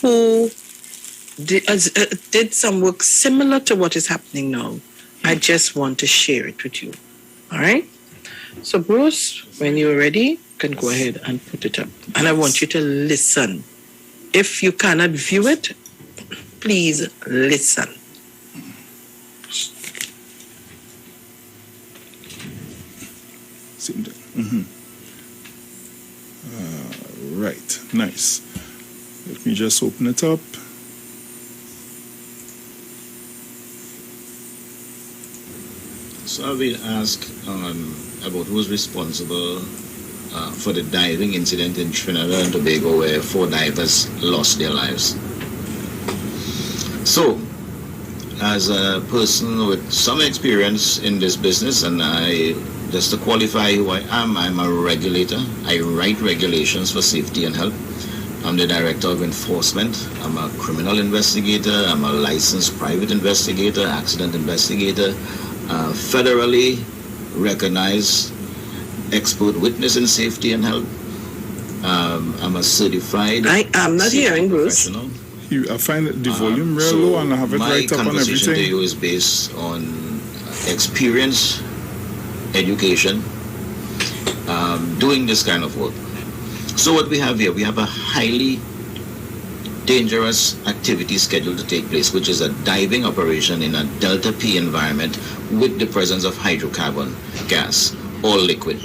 who did some work similar to what is happening now. I just want to share it with you. All right? So, Bruce, when you're ready, you can go ahead and put it up. And I want you to listen. If you cannot view it, please listen. Right, nice. Let me just open it up. So I will ask about who's responsible for the diving incident in Trinidad and Tobago where 4 divers lost their lives. So, as a person with some experience in this business, and just to qualify who I am, I'm a regulator. I write regulations for safety and health. I'm the director of enforcement. I'm a criminal investigator. I'm a licensed private investigator, accident investigator, federally recognized expert witness in safety and health. I'm a certified. I'm not hearing, Bruce. I find the volume real low, and I have it right up on everything. My conversation to you is based on experience, education, doing this kind of work. So what we have here, we have a highly dangerous activity scheduled to take place, which is a diving operation in a delta P environment with the presence of hydrocarbon gas or liquid.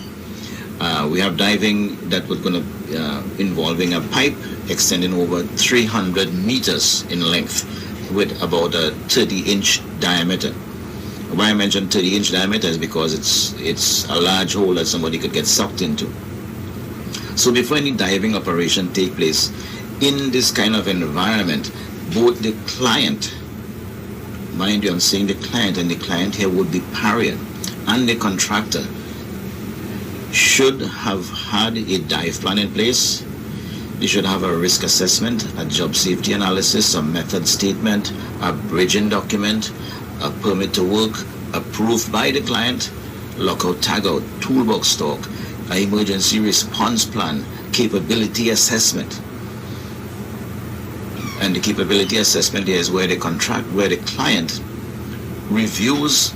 We have diving that was going to involving a pipe extending over 300 meters in length with about a 30-inch diameter. Why I mentioned 30-inch diameter is because it's a large hole that somebody could get sucked into. So before any diving operation take place in this kind of environment, both the client, mind you, I'm saying the client, and the client here would be Parian, and the contractor should have had a dive plan in place. They should have a risk assessment, a job safety analysis, a method statement, a bridging document, a permit to work approved by the client, lockout, tagout, toolbox talk, an emergency response plan, capability assessment. And the capability assessment here is where the client reviews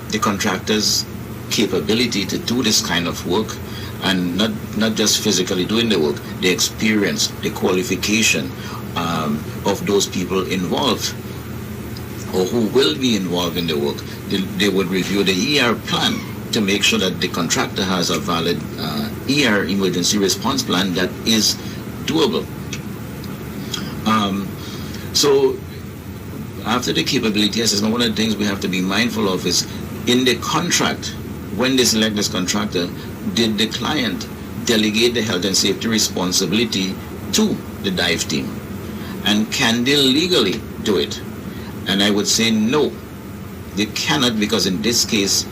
the contractor's capability to do this kind of work, and not just physically doing the work, the experience, the qualification of those people involved or who will be involved in the work. They would review the ER plan to make sure that the contractor has a valid ER, emergency response plan, that is doable. So after the capability assessment, one of the things we have to be mindful of is in the contract, when they select this contractor, did the client delegate the health and safety responsibility to the dive team? And can they legally do it? And I would say no, they cannot, because in this case,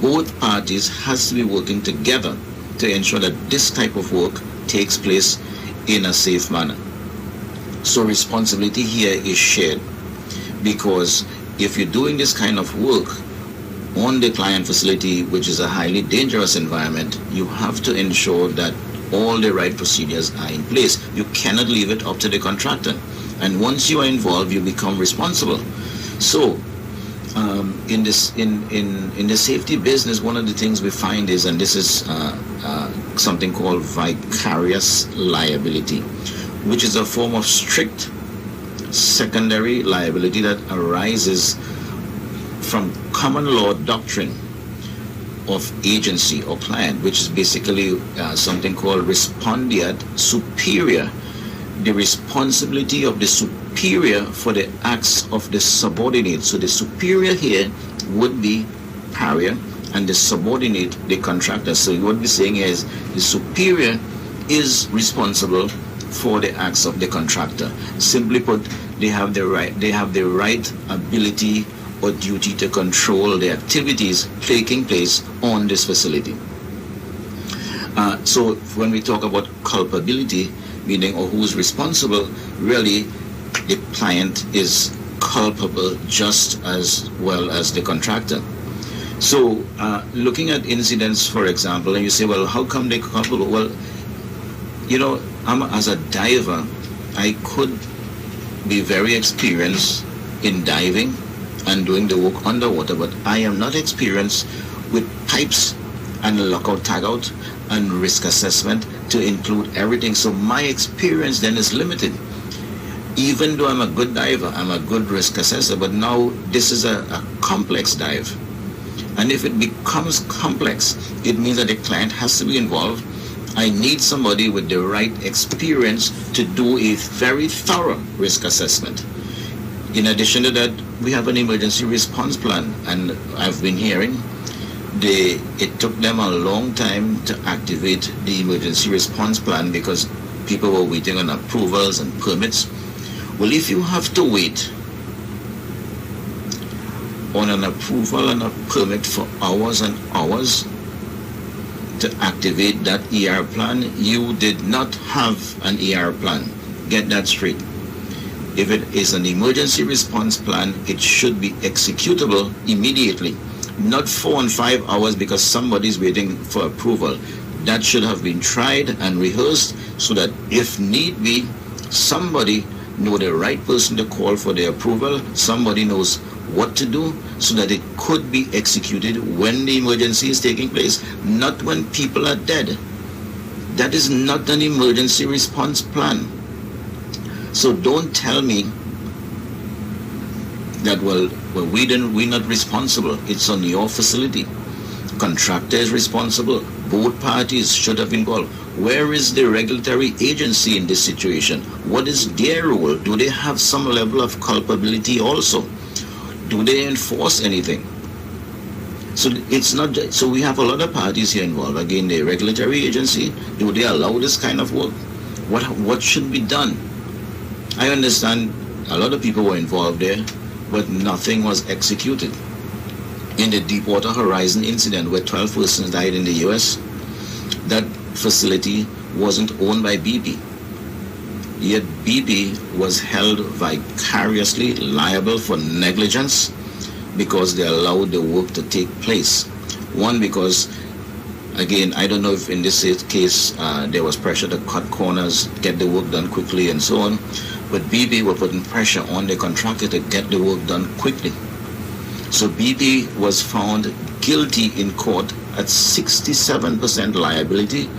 both parties has to be working together to ensure that this type of work takes place in a safe manner. So responsibility here is shared, because if you're doing this kind of work on the client facility, which is a highly dangerous environment, you have to ensure that all the right procedures are in place. You cannot leave it up to the contractor. And once you are involved, you become responsible. So in the safety business, one of the things we find is, and this is something called vicarious liability, which is a form of strict secondary liability that arises from common law doctrine of agency or client, which is basically something called respondeat superior, the responsibility of the superior for the acts of the subordinate. So the superior here would be Parian, and the subordinate, the contractor. So what we're saying is the superior is responsible for the acts of the contractor. Simply put, they have the right ability or duty to control the activities taking place on this facility. So when we talk about culpability, meaning or who's responsible, really the client is culpable just as well as the contractor. So looking at incidents, for example, and you say, well, how come they're culpable? Well, you know, as a diver, I could be very experienced in diving and doing the work underwater, but I am not experienced with pipes and lockout tagout and risk assessment to include everything. So my experience then is limited. Even though I'm a good diver, I'm a good risk assessor, but now this is a complex dive. And if it becomes complex, it means that the client has to be involved. I need somebody with the right experience to do a very thorough risk assessment. In addition to that, we have an emergency response plan, and I've been hearing it took them a long time to activate the emergency response plan because people were waiting on approvals and permits. Well, if you have to wait on an approval and a permit for hours and hours to activate that ER plan, you did not have an ER plan. Get that straight. If it is an emergency response plan, it should be executable immediately, not 4 and 5 hours because somebody's waiting for approval. That should have been tried and rehearsed so that if need be, somebody know the right person to call for the approval, somebody knows what to do so that it could be executed when the emergency is taking place, not when people are dead. That is not an emergency response plan. So don't tell me that, well, we're not responsible. It's on your facility. Contractor is responsible. Both parties should have involved. Where is the regulatory agency in this situation? What is their role? Do they have some level of culpability also? Do they enforce anything? So it's not. So we have a lot of parties here involved. Again, the regulatory agency. Do they allow this kind of work? What should be done? I understand a lot of people were involved there, but nothing was executed. In the Deepwater Horizon incident where 12 persons died in the US, that facility wasn't owned by BP. Yet BP was held vicariously liable for negligence because they allowed the work to take place. One, because, again, I don't know if in this case there was pressure to cut corners, get the work done quickly and so on, but BP were putting pressure on the contractor to get the work done quickly. So BP was found guilty in court at 67% liability.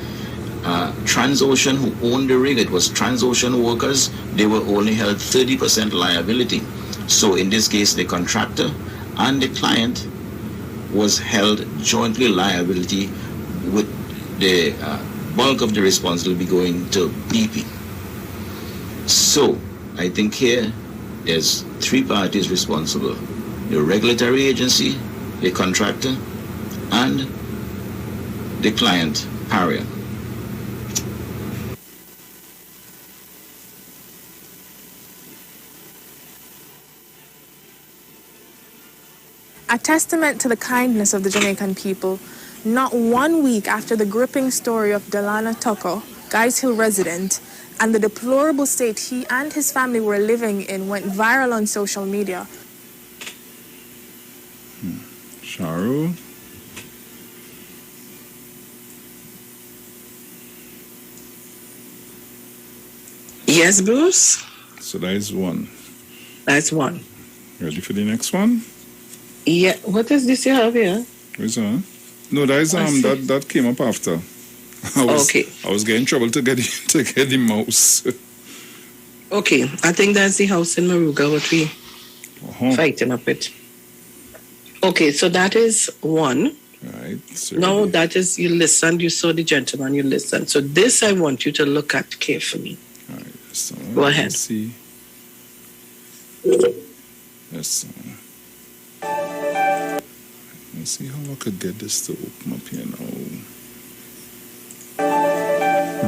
Transocean, who owned the rig, it was Transocean workers, they were only held 30% liability. So in this case, the contractor and the client was held jointly liability, with the bulk of the responsibility going to BP. So I think here there's 3 parties responsible: the regulatory agency, the contractor, and the client, Harrier. A testament to the kindness of the Jamaican people, not 1 week after the gripping story of Delana Tucker, Guys Hill resident, and the deplorable state he and his family were living in went viral on social media. Sharu? Yes, Bruce? So that is one. That's one. Ready for the next one? Yeah, what is this you have here? Where's that? No, that is that came up after. Okay. I was getting trouble to get the mouse. Okay, I think that's the house in Maruga what we fighting up it. Okay, so that is one. Right. No, that is, you listened, you saw the gentleman, you listened. So this I want you to look at carefully. All right. So go ahead. Let's see. Yes. Let's see how I could get this to open up here now.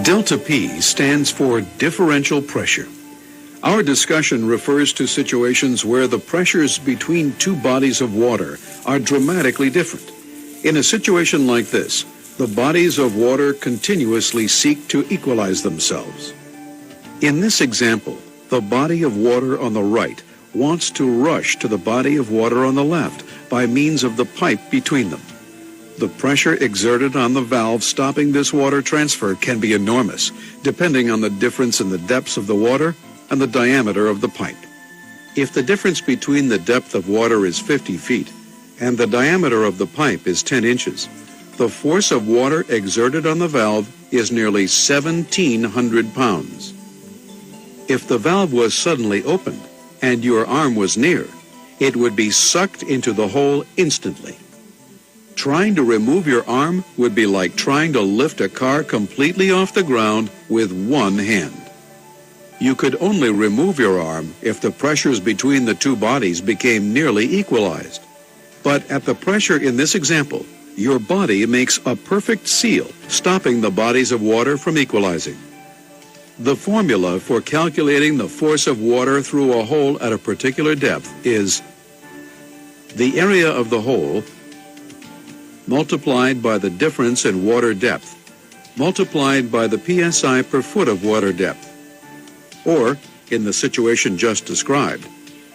Delta P stands for differential pressure. Our discussion refers to situations where the pressures between 2 bodies of water are dramatically different. In a situation like this, the bodies of water continuously seek to equalize themselves. In this example, the body of water on the right wants to rush to the body of water on the left by means of the pipe between them. The pressure exerted on the valve stopping this water transfer can be enormous, depending on the difference in the depths of the water and the diameter of the pipe. If the difference between the depth of water is 50 feet and the diameter of the pipe is 10 inches, the force of water exerted on the valve is nearly 1,700 pounds. If the valve was suddenly opened and your arm was near, it would be sucked into the hole instantly. Trying to remove your arm would be like trying to lift a car completely off the ground with one hand. You could only remove your arm if the pressures between the two bodies became nearly equalized. But at the pressure in this example, your body makes a perfect seal, stopping the bodies of water from equalizing. The formula for calculating the force of water through a hole at a particular depth is the area of the hole multiplied by the difference in water depth multiplied by the psi per foot of water depth. Or, in the situation just described,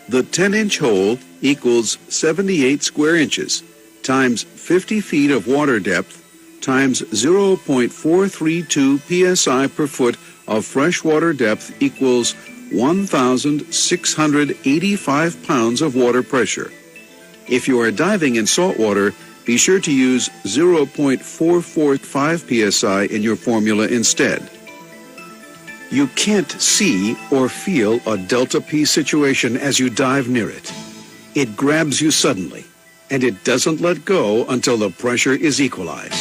the 10-inch hole equals 78 square inches times 50 feet of water depth times 0.432 psi per foot of freshwater depth equals 1,685 pounds of water pressure. If you are diving in salt water, be sure to use 0.445 psi in your formula instead. You can't see or feel a delta P situation as you dive near it. It grabs you suddenly, and it doesn't let go until the pressure is equalized.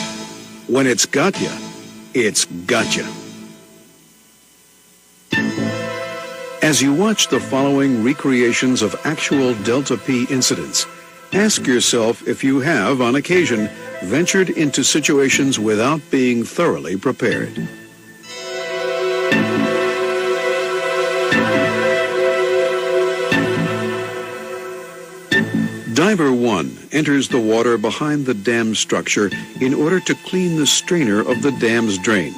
When it's got you, it's got you. As you watch the following recreations of actual delta P incidents, ask yourself if you have, on occasion, ventured into situations without being thoroughly prepared. Diver 1 enters the water behind the dam structure in order to clean the strainer of the dam's drain.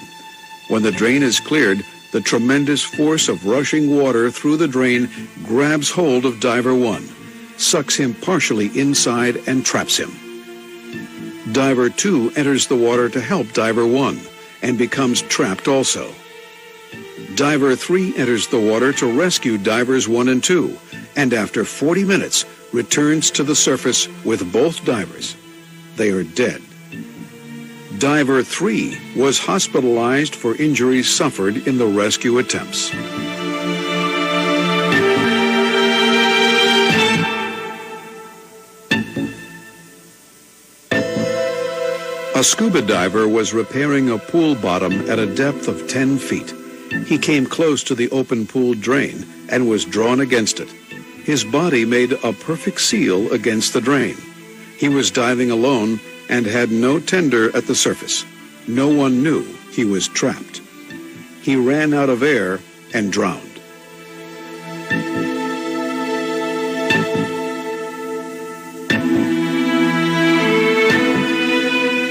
When the drain is cleared, the tremendous force of rushing water through the drain grabs hold of Diver 1, sucks him partially inside, and traps him. Diver 2 enters the water to help Diver 1 and becomes trapped also. Diver 3 enters the water to rescue Divers 1 and 2, and after 40 minutes returns to the surface with both divers. They are dead. Diver 3 was hospitalized for injuries suffered in the rescue attempts. A scuba diver was repairing a pool bottom at a depth of 10 feet. He came close to the open pool drain and was drawn against it. His body made a perfect seal against the drain. He was diving alone and had no tender at the surface. No one knew he was trapped. He ran out of air and drowned.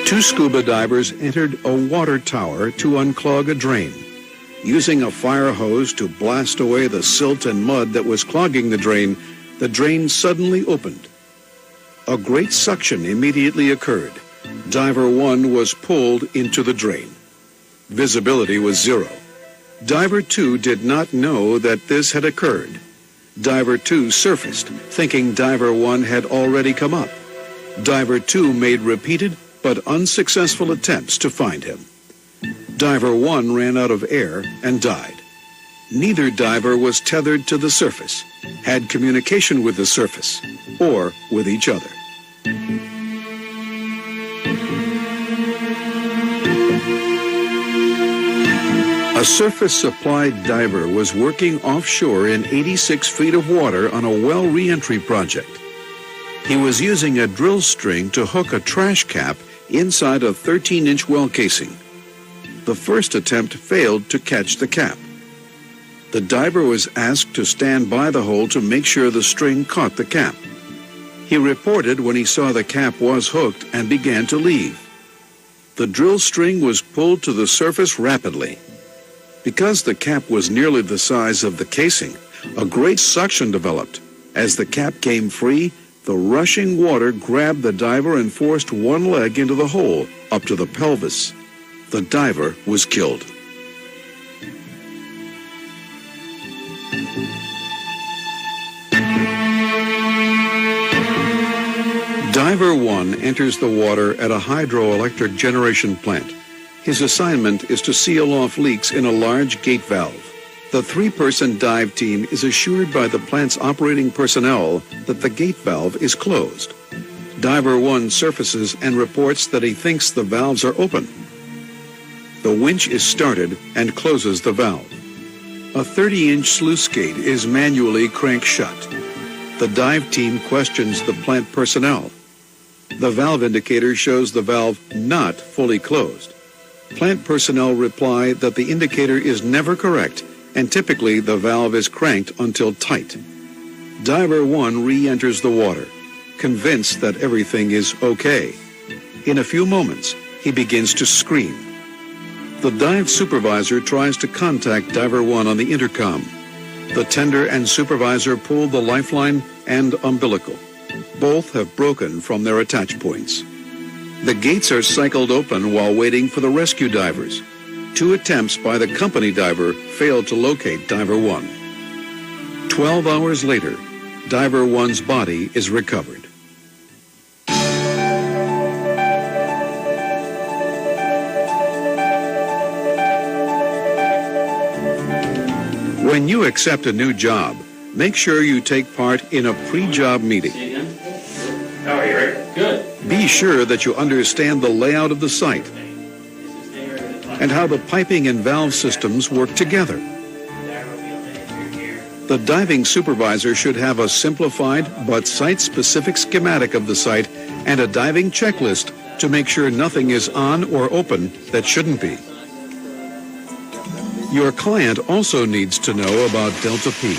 Two scuba divers entered a water tower to unclog a drain. Using a fire hose to blast away the silt and mud that was clogging the drain suddenly opened. A great suction immediately occurred. Diver 1 was pulled into the drain. Visibility was 0. Diver 2 did not know that this had occurred. Diver 2 surfaced, thinking Diver 1 had already come up. Diver 2 made repeated but unsuccessful attempts to find him. Diver 1 ran out of air and died. Neither diver was tethered to the surface, had communication with the surface, or with each other. A surface-supplied diver was working offshore in 86 feet of water on a well re-entry project. He was using a drill string to hook a trash cap inside a 13-inch well casing. The first attempt failed to catch the cap. The diver was asked to stand by the hole to make sure the string caught the cap. He reported when he saw the cap was hooked and began to leave. The drill string was pulled to the surface rapidly. Because the cap was nearly the size of the casing, a great suction developed. As the cap came free, the rushing water grabbed the diver and forced one leg into the hole, up to the pelvis. The diver was killed. Diver 1 enters the water at a hydroelectric generation plant. His assignment is to seal off leaks in a large gate valve. The three-person dive team is assured by the plant's operating personnel that the gate valve is closed. Diver 1 surfaces and reports that he thinks the valves are open. The winch is started and closes the valve. A 30-inch sluice gate is manually cranked shut. The dive team questions the plant personnel. The valve indicator shows the valve not fully closed. Plant personnel reply that the indicator is never correct, and typically the valve is cranked until tight. Diver 1 re-enters the water, convinced that everything is okay. In a few moments, he begins to scream. The dive supervisor tries to contact Diver 1 on the intercom. The tender and supervisor pull the lifeline and umbilical. Both have broken from their attach points. The gates are cycled open while waiting for the rescue divers. 2 attempts by the company diver failed to locate Diver 1. 12 hours later, Diver 1's body is recovered. When you accept a new job, make sure you take part in a pre-job meeting. How are you, Rick? Good. Be sure that you understand the layout of the site and how the piping and valve systems work together. The diving supervisor should have a simplified but site-specific schematic of the site and a diving checklist to make sure nothing is on or open that shouldn't be. Your client also needs to know about Delta P.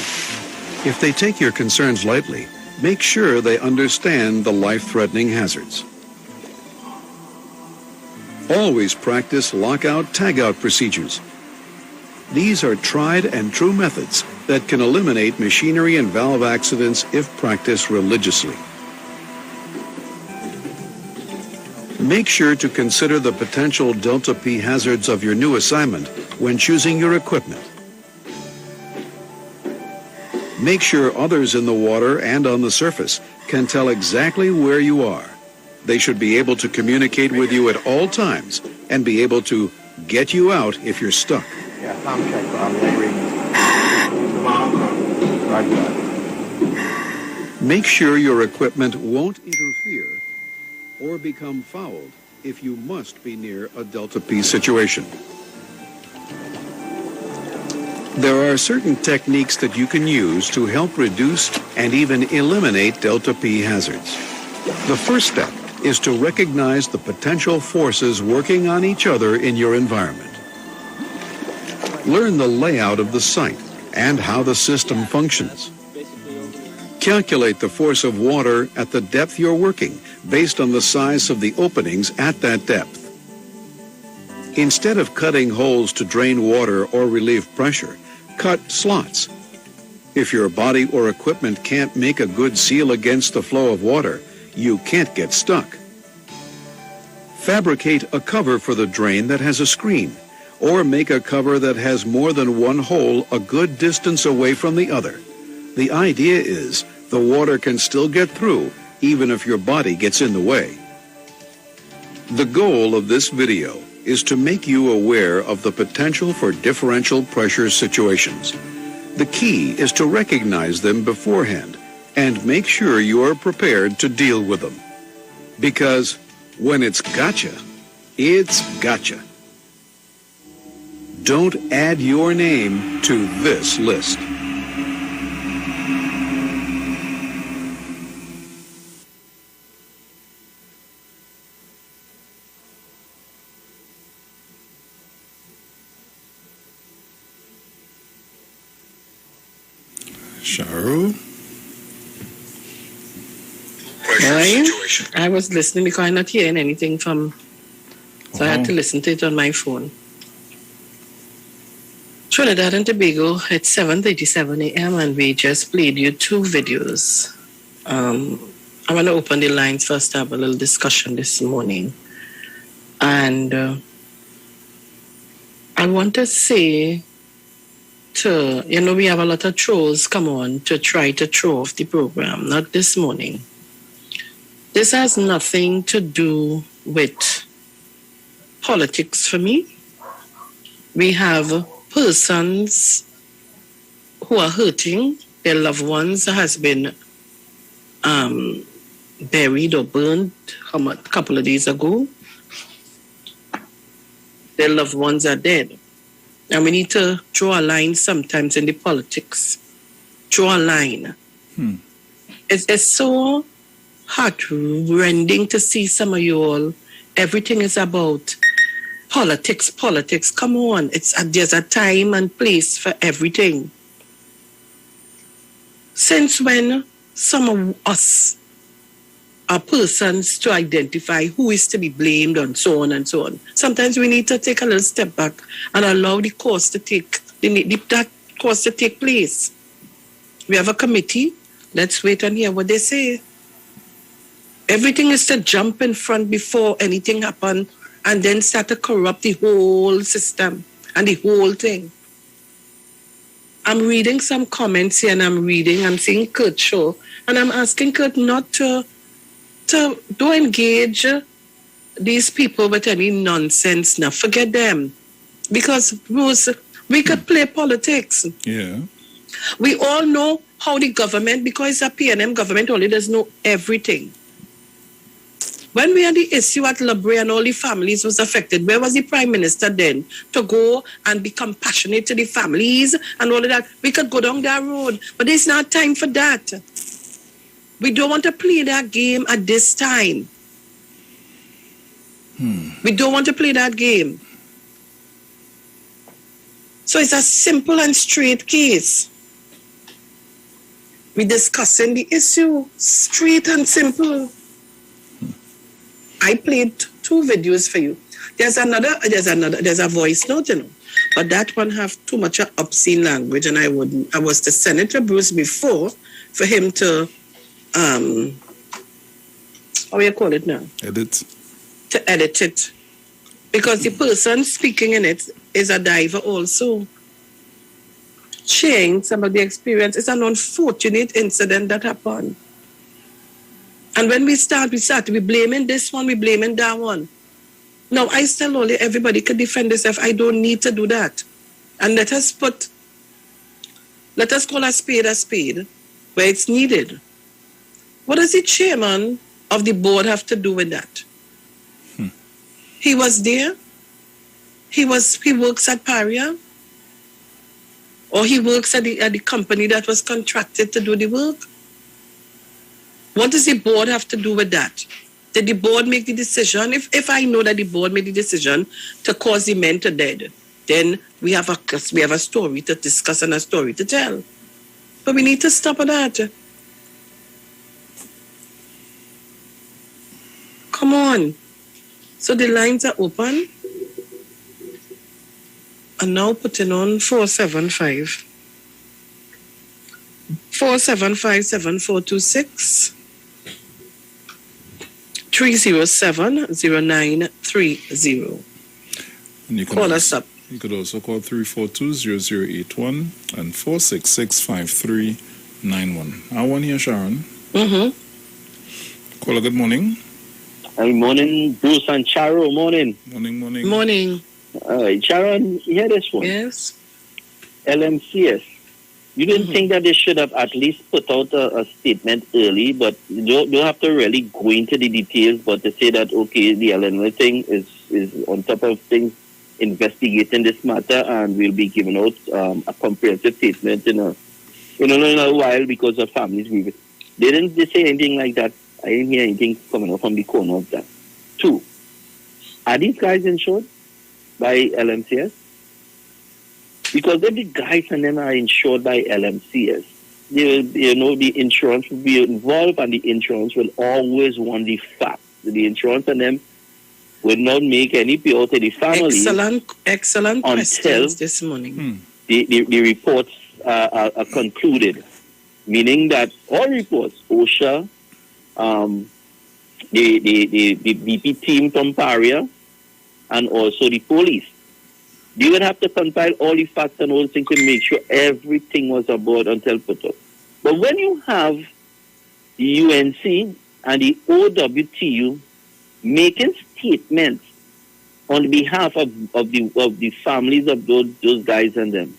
If they take your concerns lightly, make sure they understand the life-threatening hazards. Always practice lockout-tagout procedures. These are tried and true methods that can eliminate machinery and valve accidents if practiced religiously. Make sure to consider the potential Delta P hazards of your new assignment when choosing your equipment. Make sure others in the water and on the surface can tell exactly where you are. They should be able to communicate with you at all times and be able to get you out if you're stuck. Yeah, Tom check on Roger. Make sure your equipment won't interfere or become fouled if you must be near a Delta P situation. There are certain techniques that you can use to help reduce and even eliminate Delta P hazards. The first step is to recognize the potential forces working on each other in your environment. Learn the layout of the site and how the system functions. Calculate the force of water at the depth you're working based on the size of the openings at that depth. Instead of cutting holes to drain water or relieve pressure, cut slots. If your body or equipment can't make a good seal against the flow of water, you can't get stuck. Fabricate a cover for the drain that has a screen, or make a cover that has more than one hole a good distance away from the other. The idea is the water can still get through even if your body gets in the way. The goal of this video is to make you aware of the potential for differential pressure situations. The key is to recognize them beforehand and make sure you are prepared to deal with them. Because when it's gotcha, it's gotcha. Don't add your name to this list. Sharu? I was listening because I'm not hearing anything from, so I had to listen to it on my phone. Trinidad and Tobago, it's 7:37 a.m. and we just played you 2 videos. I want to open the lines first to have a little discussion this morning. And I want to say we have a lot of trolls come on to try to throw off the program, not this morning. This has nothing to do with politics for me. We have persons who are hurting, their loved ones has been buried or burned a couple of days ago. Their loved ones are dead. And we need to draw a line sometimes in the politics. Draw a line. It's so heart-rending to see some of you all. Everything is about politics. Come on. There's a time and place for everything. Since when some of us are persons to identify who is to be blamed and so on and so on. Sometimes we need to take a little step back and allow the course to take that course to take place. We have a committee. Let's wait and hear what they say. Everything is to jump in front before anything happens and then start to corrupt the whole system and the whole thing. I'm reading some comments here and I'm seeing Kurt show and I'm asking Kurt not to don't engage these people with any nonsense now. Forget them. Because Bruce, we could play politics. Yeah. We all know how the government, because a PNM government only does know everything. When we had the issue at Labre and all the families was affected, where was the Prime Minister then to go and be compassionate to the families and all of that? We could go down that road, but there's not time for that. We don't want to play that game at this time. We don't want to play that game. So it's a simple and straight case. We're discussing the issue, straight and simple. I played 2 videos for you. There's a voice note, but that one have too much obscene language, and I was to send it to Bruce before for him to how you call it now? Edit. To edit it. Because the person speaking in it is a diver also. Sharing some of the experience. It's an unfortunate incident that happened. And when we start to be blaming this one, we blaming that one. Now, I tell only everybody can defend themselves. I don't need to do that. And let us call a spade where it's needed. What does the chairman of the board have to do with that? He was there. He works at Paria. Or he works at the company that was contracted to do the work. What does the board have to do with that? Did the board make the decision? If I know that the board made the decision to cause the men to dead, then we have a story to discuss and a story to tell. But we need to stop at that. Come on. So the lines are open. And now putting on 475. 475-7426. 307-0930. And you can call us up. You could also call 342-0081 and 466-5391. I want here, Sharon. Caller, good morning. Morning, Bruce and Charo. Morning. Morning. Sharon, hear this one. Yes. LMCS. You didn't think that they should have at least put out a statement early, but you don't have to really go into the details, but to say that, okay, the LNL thing is on top of things, investigating this matter, and we'll be giving out a comprehensive statement in a while because of families grieving. They didn't say anything like that. I didn't hear anything coming up from the corner of that. 2, are these guys insured by LMCS? Because if the guys and them are insured by LMCS, the insurance will be involved, and the insurance will always want the fact. The insurance and them will not make any payout to the family. Excellent questions this morning. The reports are concluded, meaning that all reports, OSHA, the BP team from Paria, and also the police, They would have to compile all the facts and all things to make sure everything was aboard until put up. But when you have the UNC and the OWTU making statements on behalf of the families of those guys and them,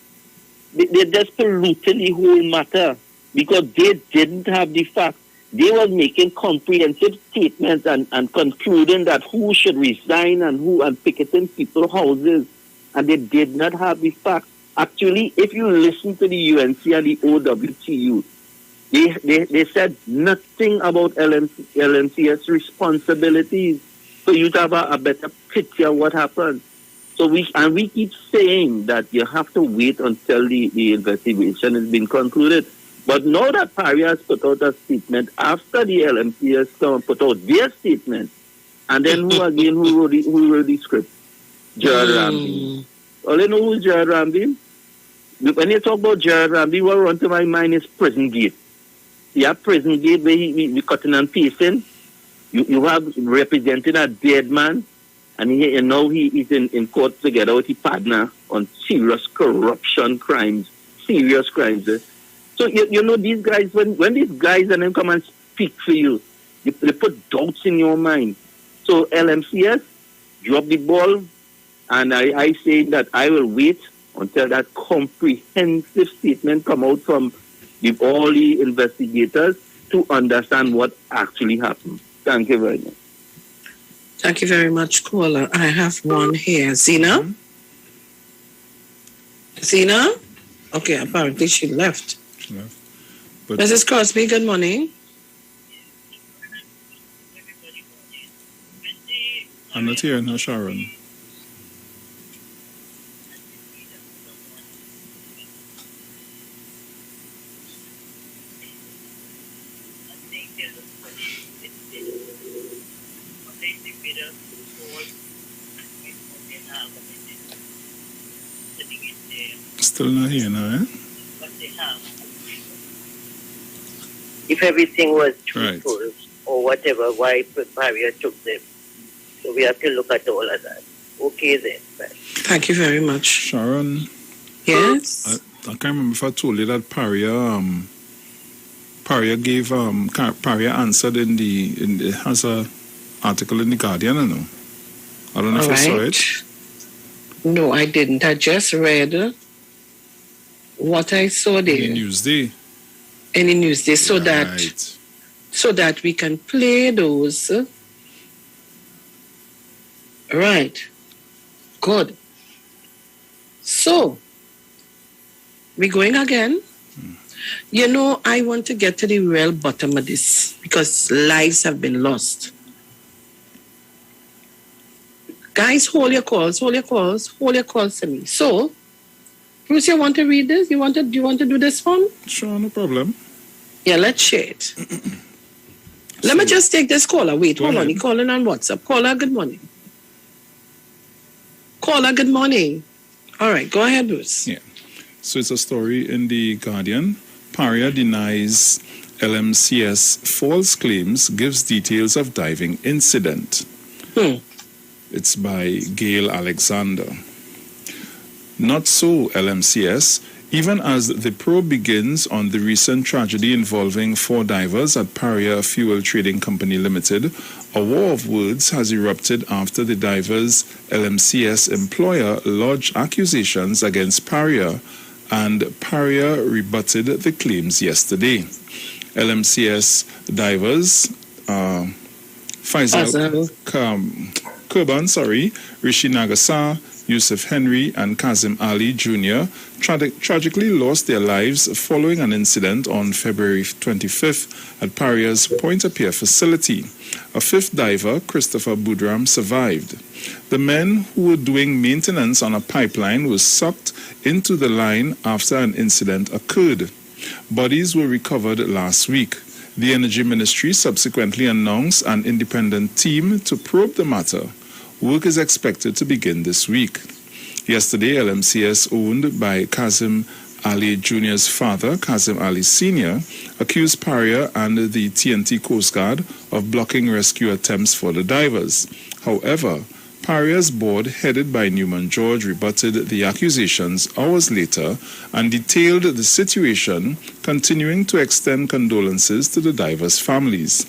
they're just polluting the whole matter because they didn't have the facts. They were making comprehensive statements and concluding that who should resign and picketing people's houses, and they did not have the facts. Actually, if you listen to the UNC and the OWTU, they said nothing about LMCS responsibilities for you to have a better picture of what happened. So we keep saying that you have to wait until the investigation has been concluded. But now that Paria has put out a statement after the LMCS put out their statement, and then who wrote the script? Gerard Ramby. All you know who's Gerard Ramby? When you talk about Gerard Ramby, what runs to my mind is Prison Gate. You have Prison Gate where we cutting and pasting. You have representing a dead man, and now he is in court together with his partner on serious corruption crimes, serious crimes. So, you know, these guys, when these guys and them come and speak for you, they put doubts in your mind. So, LMCS, drop the ball, and I say that I will wait until that comprehensive statement come out from all the investigators to understand what actually happened. Thank you very much. Thank you very much, caller. I have one here. Zena? Zena? Okay, apparently she left. But Mrs. Crosby, good morning. I'm not hearing her, Sharon. Still not hearing her, eh? If everything was Right. truthful or whatever, why Paria took them. So we have to look at all of that. Okay then. Bye. Thank you very much. Sharon, Yes? I can't remember if I told you that Paria gave Paria answered in the has a article in the Guardian, I know. I don't know if you saw it. No, I didn't. I just read what I saw there In Newsday. in the Newsday Right. so that we can play those. Right. Good. So, we going again? You know, I want to get to the real bottom of this because lives have been lost. Guys, hold your calls to me. So, Bruce, you want to read this? Do you want to do this one? Sure, no problem. Yeah, let's share it. Let me just take this caller. Wait, hold on. ahead. He's calling on WhatsApp. Caller, good morning. Caller, good morning. All right, go ahead, Bruce. Yeah. So it's a story in the Guardian. Paria denies LMCS false claims, gives details of diving incident. It's by Gail Alexander. Not so, LMCS. Even as the probe begins on the recent tragedy involving 4 divers at Paria Fuel Trading Company Limited, a war of words has erupted after the divers' LMCS employer lodged accusations against Paria, and Paria rebutted the claims yesterday. LMCS divers, Faisal Kurban, Rishi Nagasar, Yusuf Henry and Kazim Ali Jr. tragically lost their lives following an incident on February 25th at Paria's Pointe-à-Pierre facility. A 5th diver, Christopher Boudram, survived. The men who were doing maintenance on a pipeline were sucked into the line after an incident occurred. Bodies were recovered last week. The Energy Ministry subsequently announced an independent team to probe the matter. Work is expected to begin this week. Yesterday, LMCS, owned by Kazim Ali Jr.'s father, Kazim Ali Sr., accused Paria and the TNT Coast Guard of blocking rescue attempts for the divers. However, Paria's board, headed by Newman George, rebutted the accusations hours later and detailed the situation, continuing to extend condolences to the divers' families.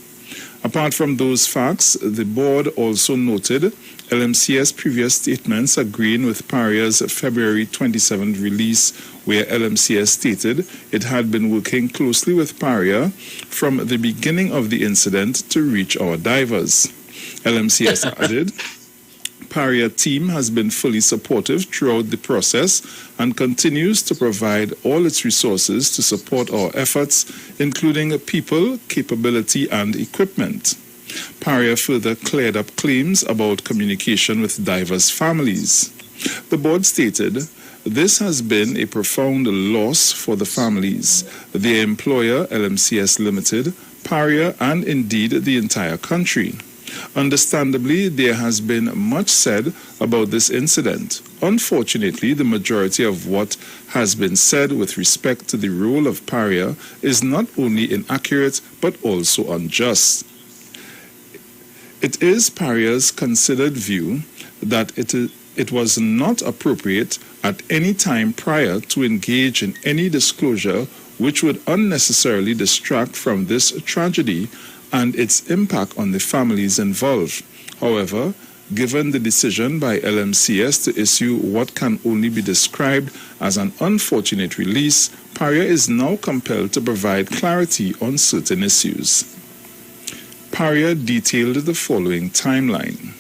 Apart from those facts, the board also noted LMCS previous statements agreeing with Paria's February 27th release, where LMCS stated it had been working closely with Paria from the beginning of the incident to reach our divers. LMCS added, Paria team has been fully supportive throughout the process and continues to provide all its resources to support our efforts, including people, capability, and equipment. Paria further cleared up claims about communication with divers' families. The board stated, this has been a profound loss for the families, their employer, LMCS Limited, Paria, and indeed the entire country. Understandably, there has been much said about this incident. Unfortunately, the majority of what has been said with respect to the role of Paria is not only inaccurate but also unjust. It is Paria's considered view that it was not appropriate at any time prior to engage in any disclosure which would unnecessarily distract from this tragedy and its impact on the families involved. However, given the decision by LMCS to issue what can only be described as an unfortunate release, Paria is now compelled to provide clarity on certain issues. Paria detailed the following timeline.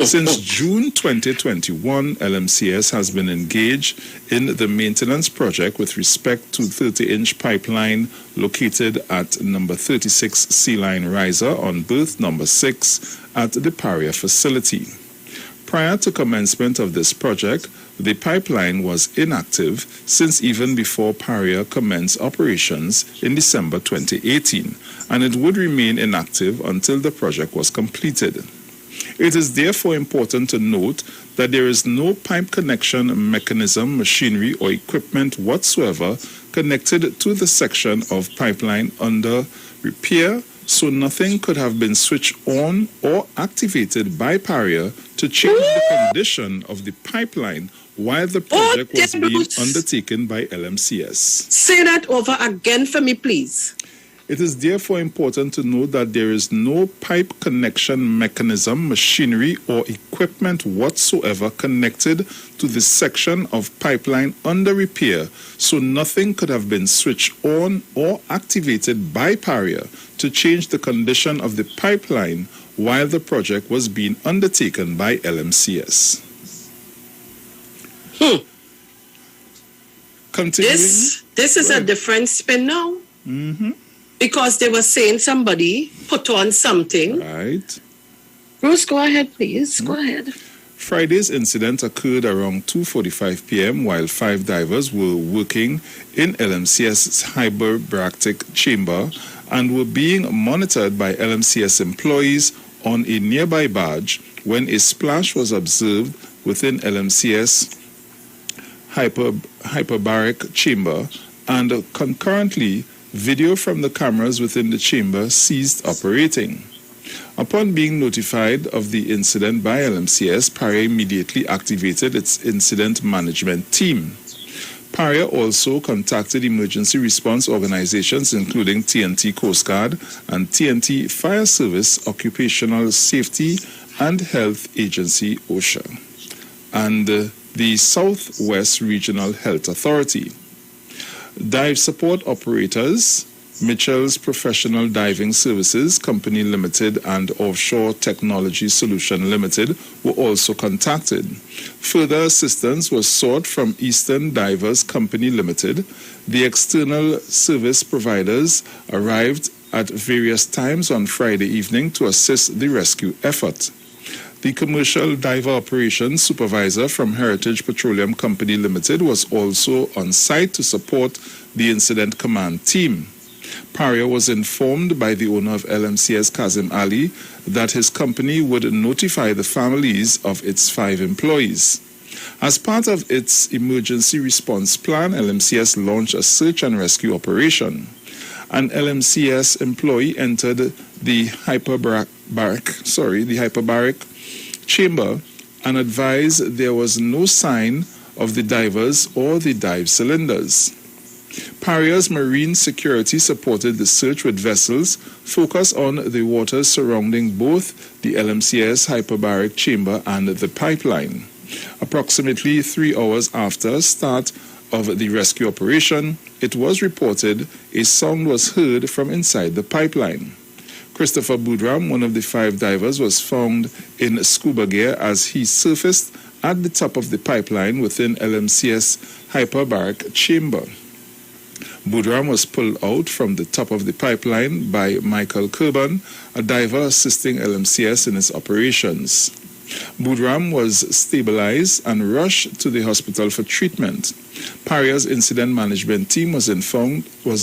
Since June 2021, LMCS has been engaged in the maintenance project with respect to 30-inch pipeline located at number 36 Sea Line Riser on berth number 6 at the Paria facility. Prior to commencement of this project, the pipeline was inactive since even before Paria commenced operations in December 2018, and it would remain inactive until the project was completed. It is therefore important to note that there is no pipe connection mechanism, machinery, or equipment whatsoever connected to the section of pipeline under repair, so nothing could have been switched on or activated by Paria to change the condition of the pipeline while the project was being undertaken by LMCS. Say that over again for me, please. It is therefore important to note that there is no pipe connection mechanism, machinery, or equipment whatsoever connected to the section of pipeline under repair, so nothing could have been switched on or activated by Paria to change the condition of the pipeline while the project was being undertaken by LMCS. Continuing. This is a different spin now. Mm-hmm. Because they were saying somebody put on something. Right. Bruce, go ahead, please. Go ahead. Friday's incident occurred around 2:45 p.m. while 5 divers were working in LMCS's hyperbaractic chamber and were being monitored by LMCS employees on a nearby barge when a splash was observed within LMCS hyperbaric chamber, and concurrently video from the cameras within the chamber ceased operating. Upon being notified of the incident by LMCS, Paria immediately activated its incident management team. Paria also contacted emergency response organizations including TNT Coast Guard and TNT Fire Service, Occupational Safety and Health Agency OSHA, and the Southwest Regional Health Authority. Dive support operators, Mitchell's Professional Diving Services Company Limited and Offshore Technology Solution Limited were also contacted. Further assistance was sought from Eastern Divers Company Limited. The external service providers arrived at various times on Friday evening to assist the rescue effort. The commercial diver operations supervisor from Heritage Petroleum Company Limited was also on site to support the incident command team. Paria was informed by the owner of LMCS, Kazim Ali, that his company would notify the families of its 5 employees. As part of its emergency response plan, LMCS launched a search and rescue operation. An LMCS employee entered the hyperbaric chamber and advised there was no sign of the divers or the dive cylinders. Paria's marine security supported the search with vessels focused on the waters surrounding both the LMCS hyperbaric chamber and the pipeline. Approximately 3 hours after start of the rescue operation, it was reported a sound was heard from inside the pipeline. Christopher Budram, one of the 5 divers, was found in scuba gear as he surfaced at the top of the pipeline within LMCS hyperbaric chamber. Budram was pulled out from the top of the pipeline by Michael Kerban, a diver assisting LMCS in its operations. Budram was stabilized and rushed to the hospital for treatment. Paria's incident management team was informed of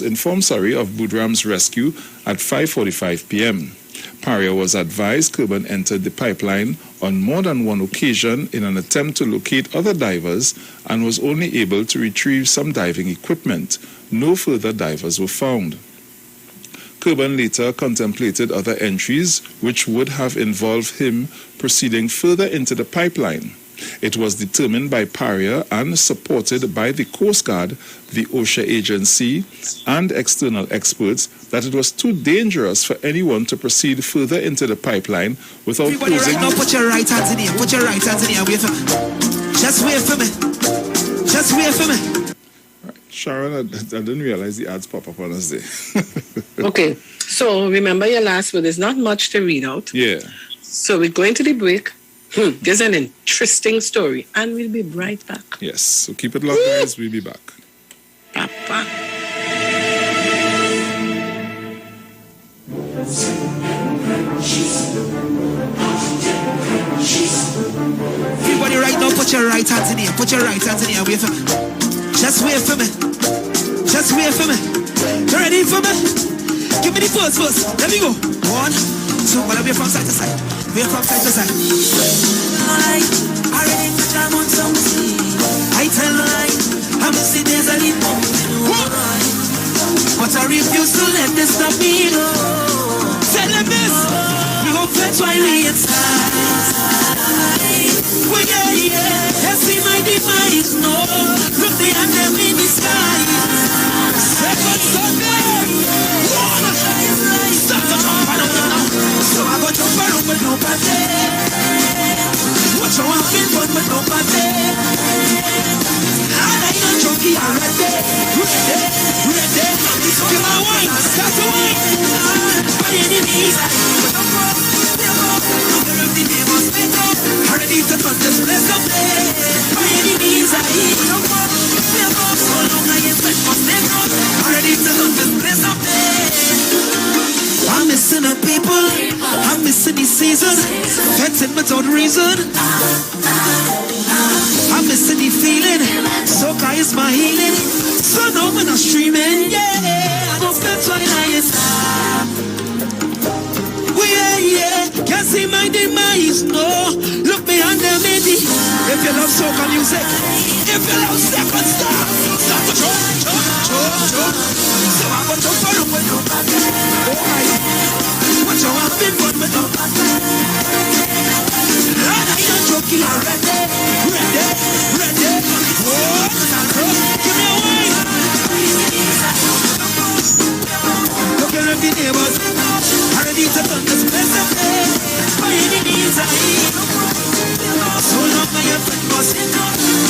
Budram's rescue at 5:45 p.m. Paria was advised Kerban entered the pipeline on more than one occasion in an attempt to locate other divers and was only able to retrieve some diving equipment. No further divers were found. Kerban later contemplated other entries which would have involved him proceeding further into the pipeline. It was determined by Paria and supported by the Coast Guard, the OSHA agency, and external experts that it was too dangerous for anyone to proceed further into the pipeline without Everybody closing... right now, put your right hands in here. Put your right hands in here. Wait for me. Just wait for me. Just wait for me. Sharon, I didn't realize the ads pop up on us there. Okay, so remember your last word. There's not much to read out. Yeah. So we're going to the break. There's an interesting story, and we'll be right back. Yes, so keep it locked, guys. We'll be back. Papa. Everybody right now, put your right hands in here. Put your right hands in here. Wait for me. Just wait for me. Just wait for me. You ready for me? Give me the pose first. Let me go. 1, 2. Well, I'll be from side to side. We're from side to side. I already touch I'm on something. I tell lie. I'm see there's a little moment. But I refuse to let this stop me. No. Tell them this. We gon' fetch while we inside. We can't see my demise. No. Look the anthem in the sky. Second Sunday. Stop the jump and up now. So I go jump around but no party. Watch how I'm feeling but no party. And I ain't junkie already. Ready. Give my wine. Start to wine. By any means. Already to touch this place up there. By any means I eat. So long I get fed must take out. Already to touch this place up there. I'm missing the people. I'm missing the season. Fetting without reason. I'm missing the feeling. Soca is my healing. So now when I'm streaming, yeah, I don't spend twilight. Can't see my demise, no. Look behind the midi. If you love soca music, if you love second star, start to jump. So I'm going to jump around with no party. Alright, watch how I'm been fun with no party. And I ain't joking already. Ready. Oh, give me a wine. Look at the neighbors. Already to turn this place up there. By any means I eat. So long I have been bossing.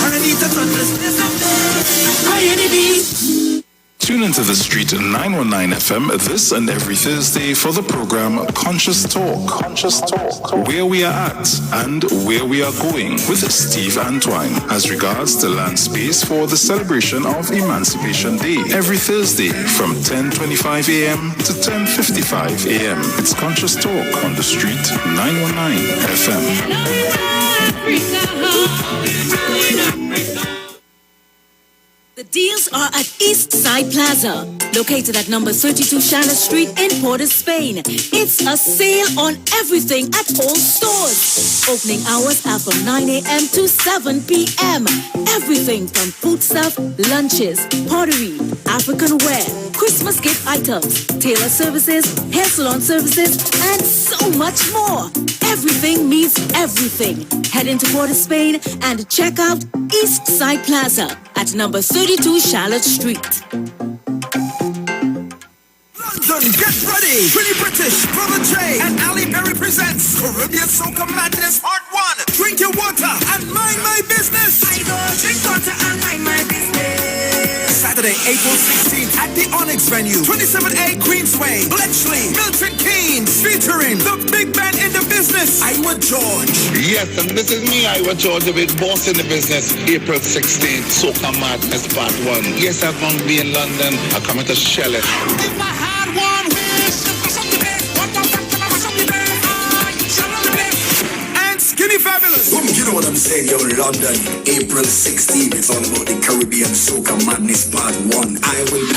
Already to turn this place up there. By any means. Tune into the Street 919 FM this and every Thursday for the program Conscious Talk, where we are at and where we are going with Steve Antoine as regards to land space for the celebration of Emancipation Day every Thursday from 10:25 a.m. to 10:55 a.m. It's Conscious Talk on the Street 919 FM. The deals are at East Side Plaza, located at number 32 Charlotte Street in Port of Spain. It's a sale on everything at all stores. Opening hours are from 9 a.m. to 7 p.m. Everything from food stuff, lunches, pottery, African wear, Christmas gift items, tailor services, hair salon services, and so much more. Everything means everything. Head into Port of Spain and check out East Side Plaza at number 32 Charlotte Street. London, get ready! Pretty British, Brother J, and Ali Berry presents Caribbean Soca Madness Part 1. Drink your water and mind my business. I go drink water and mind my business. Saturday, April 16th at the Onyx venue, 27A Queensway, Bletchley, Milton Keynes, featuring the big band in the business, IWER George. Yes, and this is me, IWER George, with Boss in the Business, April 16th, Soca Madness Part 1. Yes, I'm going to be in London. I'm coming to shell it. If I had one wish, and Skinny Fabulous. You know what I'm saying, yo, London, April 16th. It's all about the Caribbean Soca Madness Part 1. I will be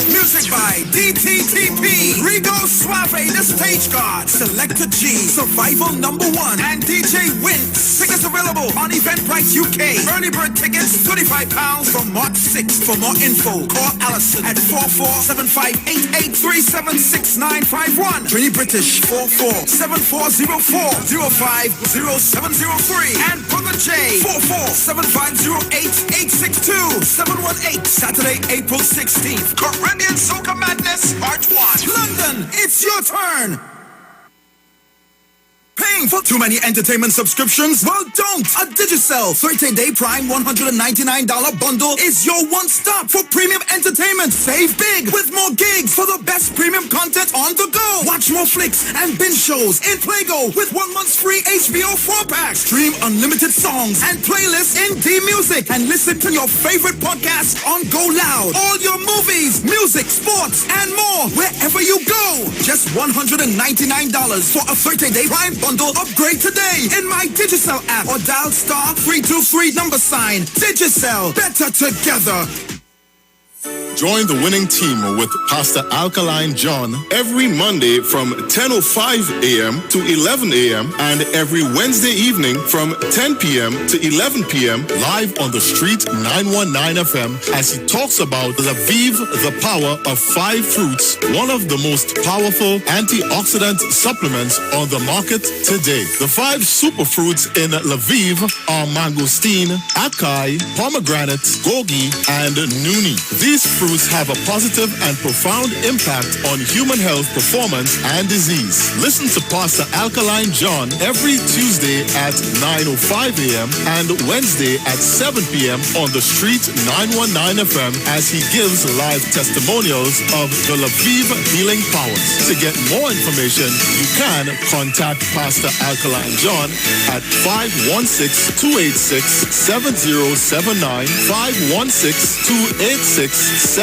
Music by DTTP, Rigo Suave, The Stage God, Selector G, Survival Number 1, and DJ Winks. Tickets available on Eventbrite UK. Early bird tickets, £35 from March 6th. For more info, call Allison at 447588376951. Trini British 447404-050703. And Brother J 447508862718. Saturday, April 16th. Caribbean Soca Madness Part 1. London, it's your turn. Paying for too many entertainment subscriptions? Well, don't! A Digicel 30-day Prime $199 bundle is your one-stop for premium entertainment. Save big with more gigs for the best premium content on the go. Watch more flicks and binge shows in Playgo with 1 month's free HBO 4-pack. Stream unlimited songs and playlists in D-Music and listen to your favorite podcasts on Go Loud. All your movies, music, sports, and more wherever you go. Just $199 for a 30-day Prime bundle. Upgrade today in my Digicel app or dial *323 $. Digicel, better together. Join the winning team with Pastor Alkaline John every Monday from 10:05 a.m. to 11 a.m. and every Wednesday evening from 10 p.m. to 11 p.m. live on the Street 919 FM as he talks about Lviv, the power of 5 fruits, one of the most powerful antioxidant supplements on the market today. The 5 superfruits in Lviv are mangosteen, acai, pomegranate, gogi, and nuni. These fruits have a positive and profound impact on human health, performance, and disease. Listen to Pastor Alkaline John every Tuesday at 9:05 a.m. and Wednesday at 7 p.m. on the Street 919 FM as he gives live testimonials of the Lviv healing powers. To get more information, you can contact Pastor Alkaline John at 516-286-7079, 516-286-7079,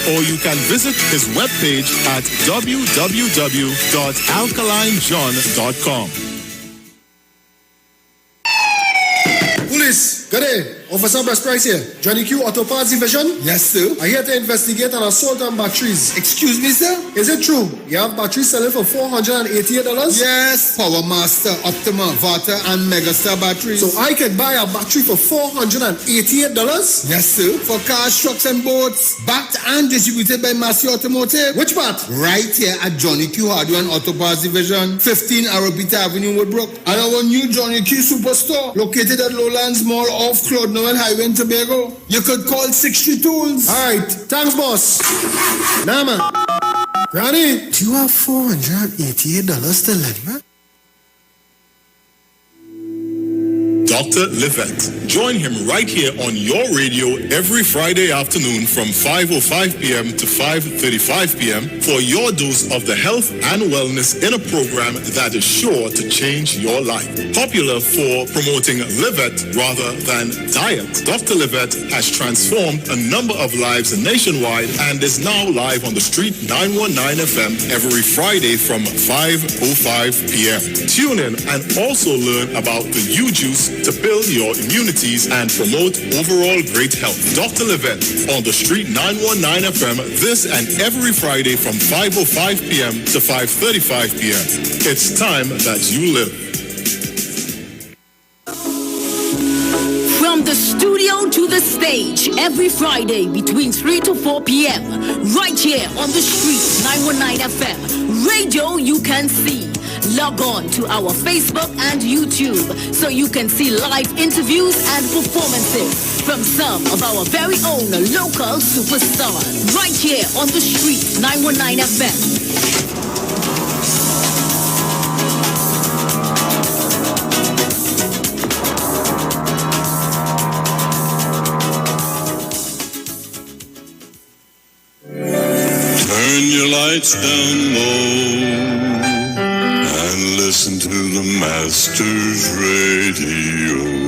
or you can visit his webpage at www.alkalinejohn.com. Police, good day. Officer Best Price here. Johnny Q Auto Parts Division? Yes, sir. I'm here to investigate an assault on batteries. Excuse me, sir? Is it true? You have batteries selling for $488? Yes. Power Master, Optima, Vata, and Megastar batteries. So I can buy a battery for $488? Yes, sir. For cars, trucks, and boats. Backed and distributed by Massey Automotive. Which part? Right here at Johnny Q Hardware and Auto Parts Division, 15 Arabita Avenue, Woodbrook. And our new Johnny Q Superstore, located at Lowlands Mall off Claude Noel Highway in Tobago. You could call 60 Tools. Alright, thanks boss. Nah man. Granny, do you have $488 to lend me? Dr. Livette. Join him right here on your radio every Friday afternoon from 5:05 p.m. to 5:35 p.m. for your dose of the health and wellness in a program that is sure to change your life. Popular for promoting Livette rather than diet, Dr. Livette has transformed a number of lives nationwide and is now live on the Street 919 FM every Friday from 5:05 p.m. Tune in and also learn about the U-Juice to build your immunities and promote overall great health. Dr. Livette on the Street 919 FM this and every Friday from 5:05 p.m. to 5:35 p.m. It's time that you live. From the studio stage every Friday between 3 to 4 p.m. right here on the street, 919 FM. Radio you can see. Log on to our Facebook and YouTube so you can see live interviews and performances from some of our very own local superstars right here on the street, 919 FM. Turn your lights down low and listen to the Master's Radio.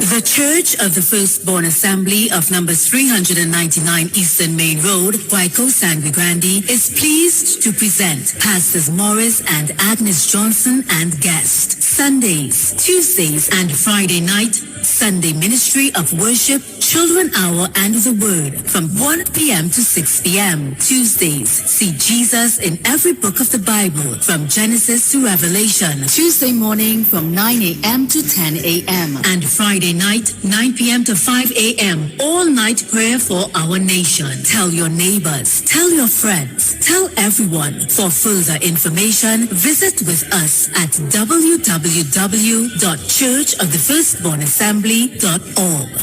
The Church of the Firstborn Assembly of number 399 Eastern Main Road, Waiko Sangre Grande, is pleased to present Pastors Morris and Agnes Johnson and guests. Sundays, Tuesdays, and Friday night, Sunday Ministry of Worship, Children Hour, and the Word from 1 p.m. to 6 p.m. Tuesdays, see Jesus in every book of the Bible from Genesis to Revelation. Tuesday morning from 9 a.m. to 10 a.m. and Friday night, 9 p.m. to 5 a.m. All night prayer for our nation. Tell your neighbors, tell your friends, tell everyone. For further information, visit with us at www.churchofthefirstbornassembly.org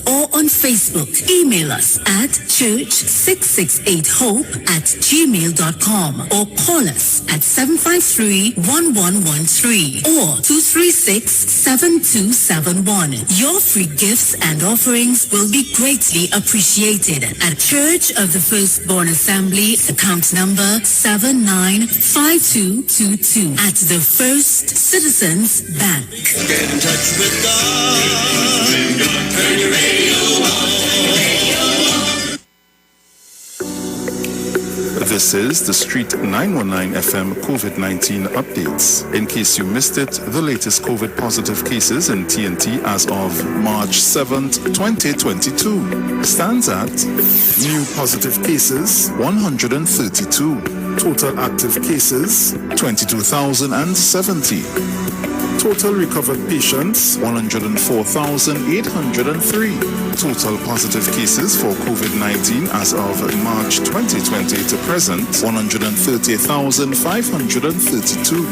or on Facebook. Email us at church668hope@gmail.com or call us at 753-1113 or 236-7271. Your free gifts and offerings will be greatly appreciated at Church of the Firstborn Assembly, account number 795222 at the First Citizens Bank. Get in touch with God. Turn your radio on. This is the Street 919 FM COVID-19 updates. In case you missed it, the latest COVID positive cases in TNT as of March 7th, 2022 stands at new positive cases 132, total active cases 22,070. Total recovered patients, 104,803. Total positive cases for COVID-19 as of March 2020 to present, 130,532.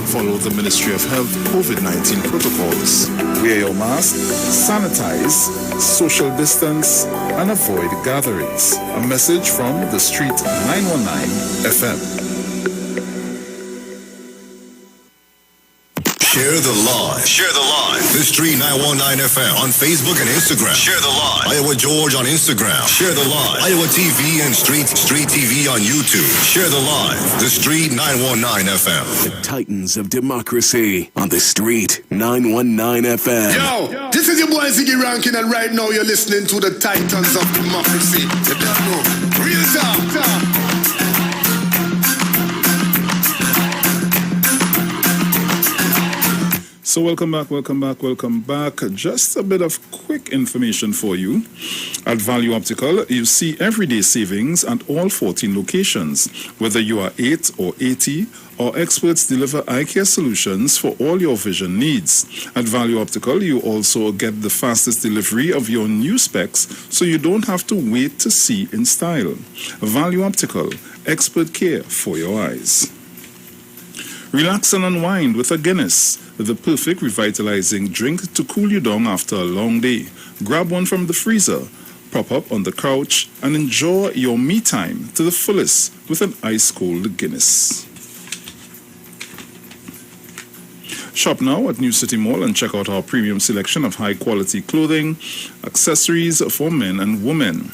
Follow the Ministry of Health COVID-19 protocols. Wear your mask, sanitize, social distance, and avoid gatherings. A message from the Street 919 FM. Share the live. Share the live. The Street 919 FM on Facebook and Instagram. Share the live. Iowa George on Instagram. Share the live. Iowa TV and Street TV on YouTube. Share the live. The Street 919 FM. The Titans of Democracy on the Street 919 FM. Yo, this is your boy Ziggy Rankin, and right now you're listening to the Titans of Democracy. You don't know. Real talk. So welcome back. Just a bit of quick information for you. At Value Optical, you see everyday savings at all 14 locations. Whether you are 8 or 80, our experts deliver eye care solutions for all your vision needs. At Value Optical, you also get the fastest delivery of your new specs, so you don't have to wait to see in style. Value Optical, expert care for your eyes. Relax and unwind with a Guinness, the perfect revitalizing drink to cool you down after a long day. Grab one from the freezer, prop up on the couch, and enjoy your me time to the fullest with an ice-cold Guinness. Shop now at New City Mall and check out our premium selection of high-quality clothing, accessories for men and women.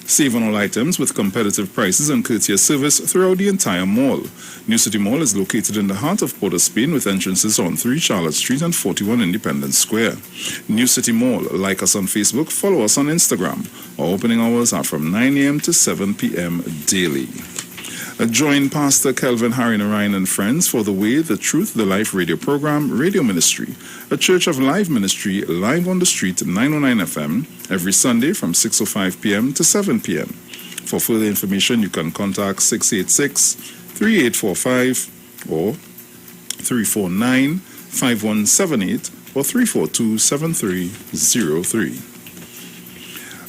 Save on all items with competitive prices and courteous service throughout the entire mall. New City Mall is located in the heart of Port of Spain with entrances on 3 Charlotte Street and 41 Independence Square. New City Mall. Like us on Facebook, follow us on Instagram. Our opening hours are from 9 a.m. to 7 p.m. daily. Join Pastor Kelvin Harry Narayan and friends for the Way, the Truth, the Life radio program, Radio Ministry, a Church of Life ministry live on the Street 909 FM every Sunday from 6:05 p.m. to 7 p.m. For further information, you can contact 686-3845 or 349-5178 or 342-7303.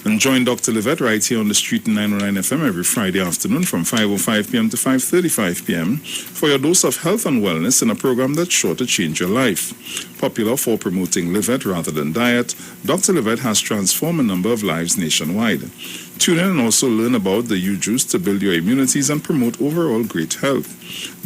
And join Dr. Livette right here on the street in 909 FM every Friday afternoon from 5:05 p.m. to 5:35 p.m. for your dose of health and wellness in a program that's sure to change your life. Popular for promoting Livette rather than diet, Dr. Livette has transformed a number of lives nationwide. Tune in and also learn about the U-Juice to build your immunities and promote overall great health.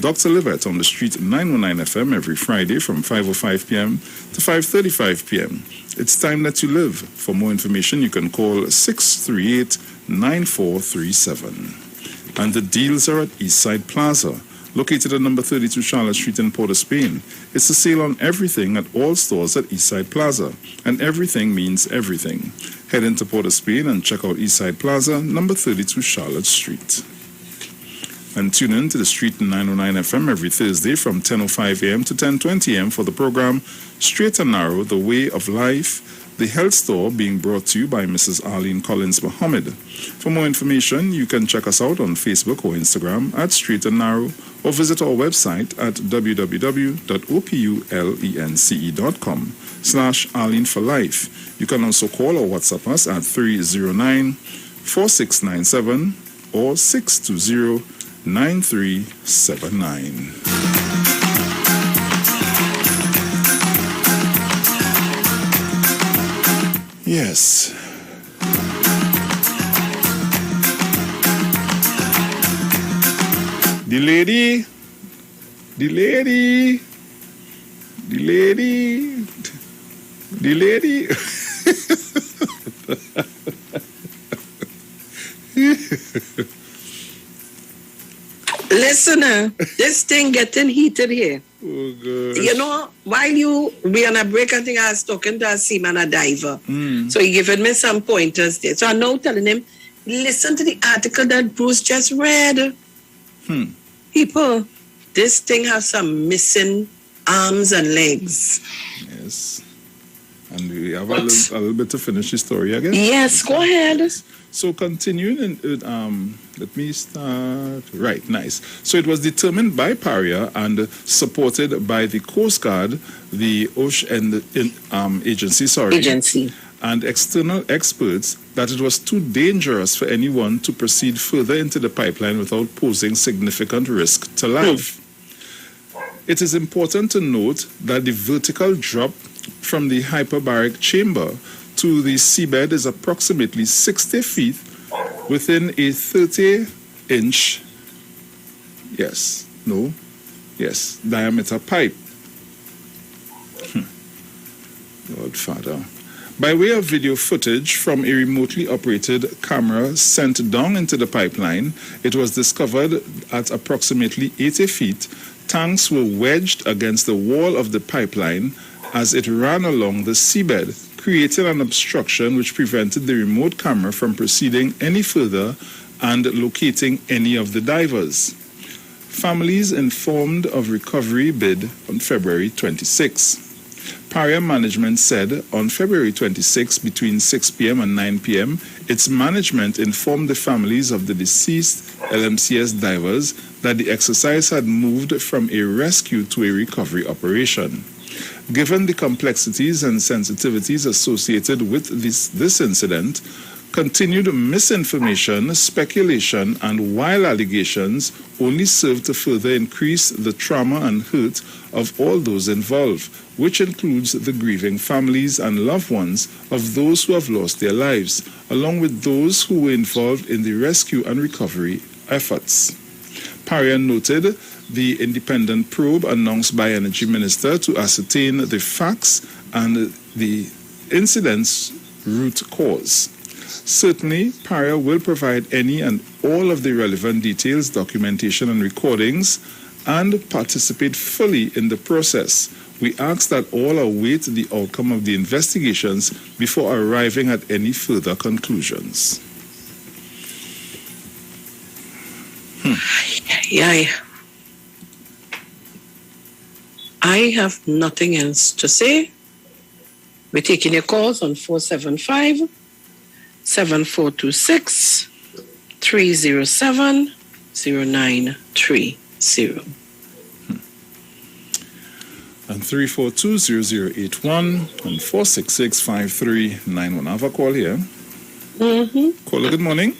Dr. Livette on the street 919 FM every Friday from 5:05 p.m. to 5:35 p.m. It's time that you live. For more information, you can call 638-9437. And the deals are at Eastside Plaza, located at number 32 Charlotte Street in Port of Spain. It's a sale on everything at all stores at Eastside Plaza, and everything means everything. Head into Port of Spain and check out Eastside Plaza, number 32 Charlotte Street. And tune in to the street in 909 FM every Thursday from 10:05 a.m. to 10:20 a.m. for the program Straight and Narrow, The Way of Life, the health store being brought to you by Mrs. Arlene Collins Muhammad. For more information, you can check us out on Facebook or Instagram at Straight and Narrow, or visit our website at www.opulence.com/Arlene for Life. You can also call or WhatsApp us at 309-4697 or 620-9379. Yes. The lady. Listener, this thing getting heated here. Oh, gosh. You know, while we on a break, I think I was talking to a seaman, a diver. So he giving me some pointers there. So I'm now telling him, listen to the article that Bruce just read. People, this thing has some missing arms and legs. Yes. And we have a little bit to finish the story, I guess. Yes, go ahead. So continuing, let me start. Right, nice. So it was determined by PARIA and supported by the Coast Guard, the Ocean Agency, and external experts that it was too dangerous for anyone to proceed further into the pipeline without posing significant risk to life. It is important to note that the vertical drop from the hyperbaric chamber to the seabed is approximately 60 feet within a 30-inch, diameter pipe. Lord Father. By way of video footage from a remotely operated camera sent down into the pipeline, it was discovered at approximately 80 feet, tanks were wedged against the wall of the pipeline as it ran along the seabed, creating an obstruction which prevented the remote camera from proceeding any further and locating any of the divers. Families informed of recovery bid on February 26. PARIA management said on February 26 between 6 p.m. and 9 p.m., its management informed the families of the deceased LMCS divers that the exercise had moved from a rescue to a recovery operation. Given the complexities and sensitivities associated with this incident, continued misinformation, speculation, and wild allegations only serve to further increase the trauma and hurt of all those involved, which includes the grieving families and loved ones of those who have lost their lives, along with those who were involved in the rescue and recovery efforts. PARIA noted the independent probe announced by Energy Minister to ascertain the facts and the incident's root cause. Certainly, PARIA will provide any and all of the relevant details, documentation, and recordings, and participate fully in the process. We ask that all await the outcome of the investigations before arriving at any further conclusions. I have nothing else to say. We're taking your calls on 475-7426, 307-0930. And 342-0081 and 466-5391. I have a call here. Mm-hmm. Caller, good morning.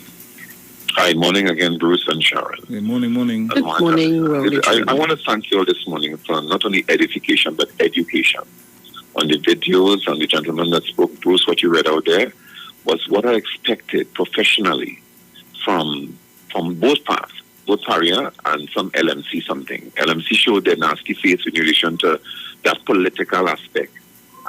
Hi, morning again, Bruce and Sharon. Good morning. Good morning, I want to thank you all this morning for not only edification, but education. On the videos, on the gentleman that spoke, Bruce, what you read out there was what I expected professionally from both parts, both Paria and from LMC something. LMC showed their nasty face in relation to that political aspect.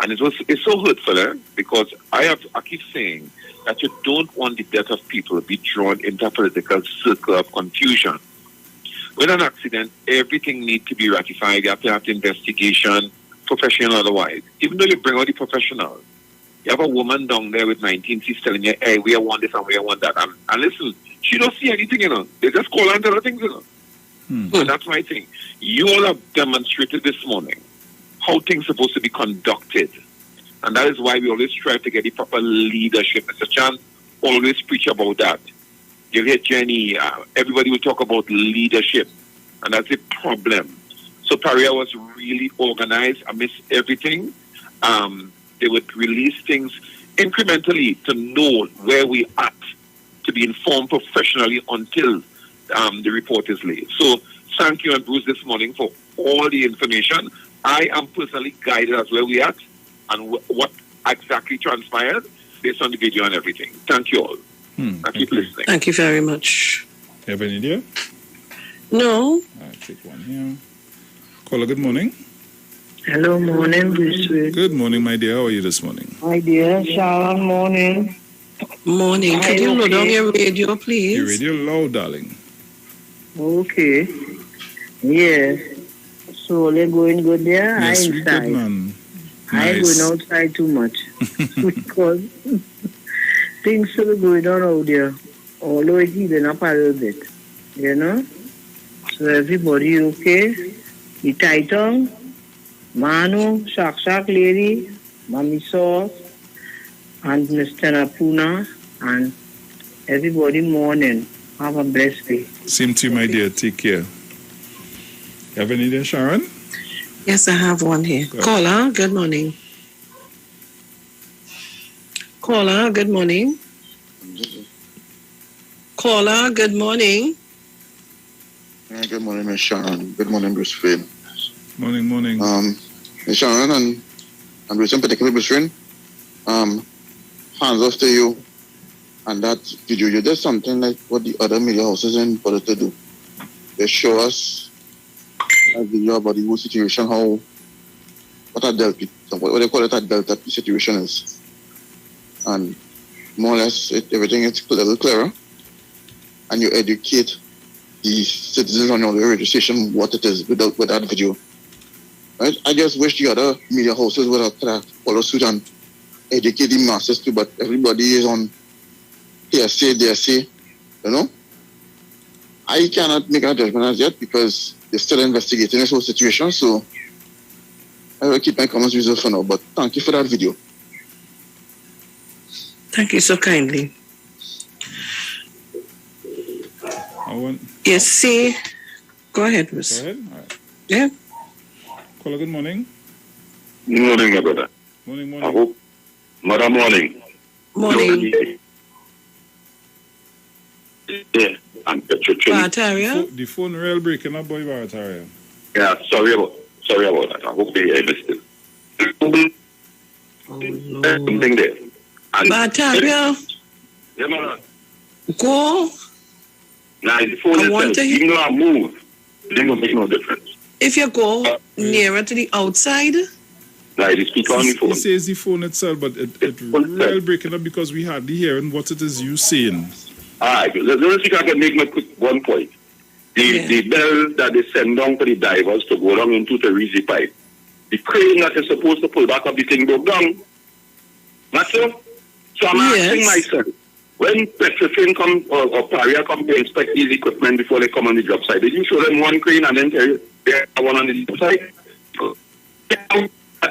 And it's so hurtful, because I keep saying that you don't want the death of people to be drawn into a political circle of confusion. With an accident, everything needs to be ratified. You have to have the investigation, professional otherwise. Even though you bring out the professional, you have a woman down there with 19 teeth telling you, hey, we want this and we want that. And listen, she don't see anything, They just call her and tell her things, So that's my thing. You all have demonstrated this morning how things are supposed to be conducted. And that is why we always try to get the proper leadership. Mr. Chan always preach about that. You'll hear Jenny, everybody will talk about leadership. And that's a problem. So Paria was really organized amidst everything. They would release things incrementally to know where we are, to be informed professionally until the report is laid. So thank you and Bruce this morning for all the information. I am personally guided as where we are and what exactly transpired based on the video and everything. Thank you all. I keep listening. Thank you very much. You have any idea? No. I'll take one here. Caller, good morning. Hello, morning, Bruce. Good morning, my dear. How are you this morning? My dear Sharon, morning. Morning. Could you load on your radio, please? Your radio loud, darling. Okay. Yes. So they're going good there? Yes, I we inside. good, man. I ain't Nice. going outside too much because things still going on out there. Although it's even up a little bit, So everybody okay? The Titan, Manu, Shak Lady, Mami Sauce, and Mr. Napuna, and everybody morning. Have a blessed day. Same to you, my dear. Take care. You have any idea, Sharon? Yes, I have one here. Caller, good morning. Caller, good morning. Caller, good morning. Good morning, Miss Sharon. Good morning, Bruce Finn. Morning. Miss Sharon and Bruce in particular, Bruce Finn, hands off to you. And that video, you did something like what the other media houses in Porto do. They show us a video about the whole situation, what a Delta, what they call it, a Delta P situation is. And more or less, everything is a little clearer. And you educate the citizens on your radio station what it is with that video. Right? I just wish the other media houses would have followed suit and educate the masses too, but everybody is on hearsay, I cannot make a judgment as yet because they're still investigating this whole situation, so I will keep my comments reserved for now, but thank you for that video. Thank you so kindly. Yes, see. Go ahead, Bruce. Go ahead. All right. Yeah. Caller, good morning. Good morning, my brother. Morning. I hope. Morning. Morning. Yeah, I'm Barataria? The phone rail breaking up, boy, Barataria. Yeah, sorry about that. I hope I missed it. Something there. Barataria? Yeah, man. Go. Now, the phone itself, even though I move, it ain't gonna make no difference. If you go nearer to the outside. Like the speaker on the phone. It says the phone itself, but it rail breaking up because we hardly hearing what it is you saying. Alright, let me see if I can make my quick one point. The bell that they send down for the divers to go down into the Reezy pipe, the crane that is supposed to pull back up the thing broke down. Not so? So I'm asking myself, when Petrofin come or Paria come to inspect these equipment before they come on the job site, did you show them one crane and then tell you they have one on the job site?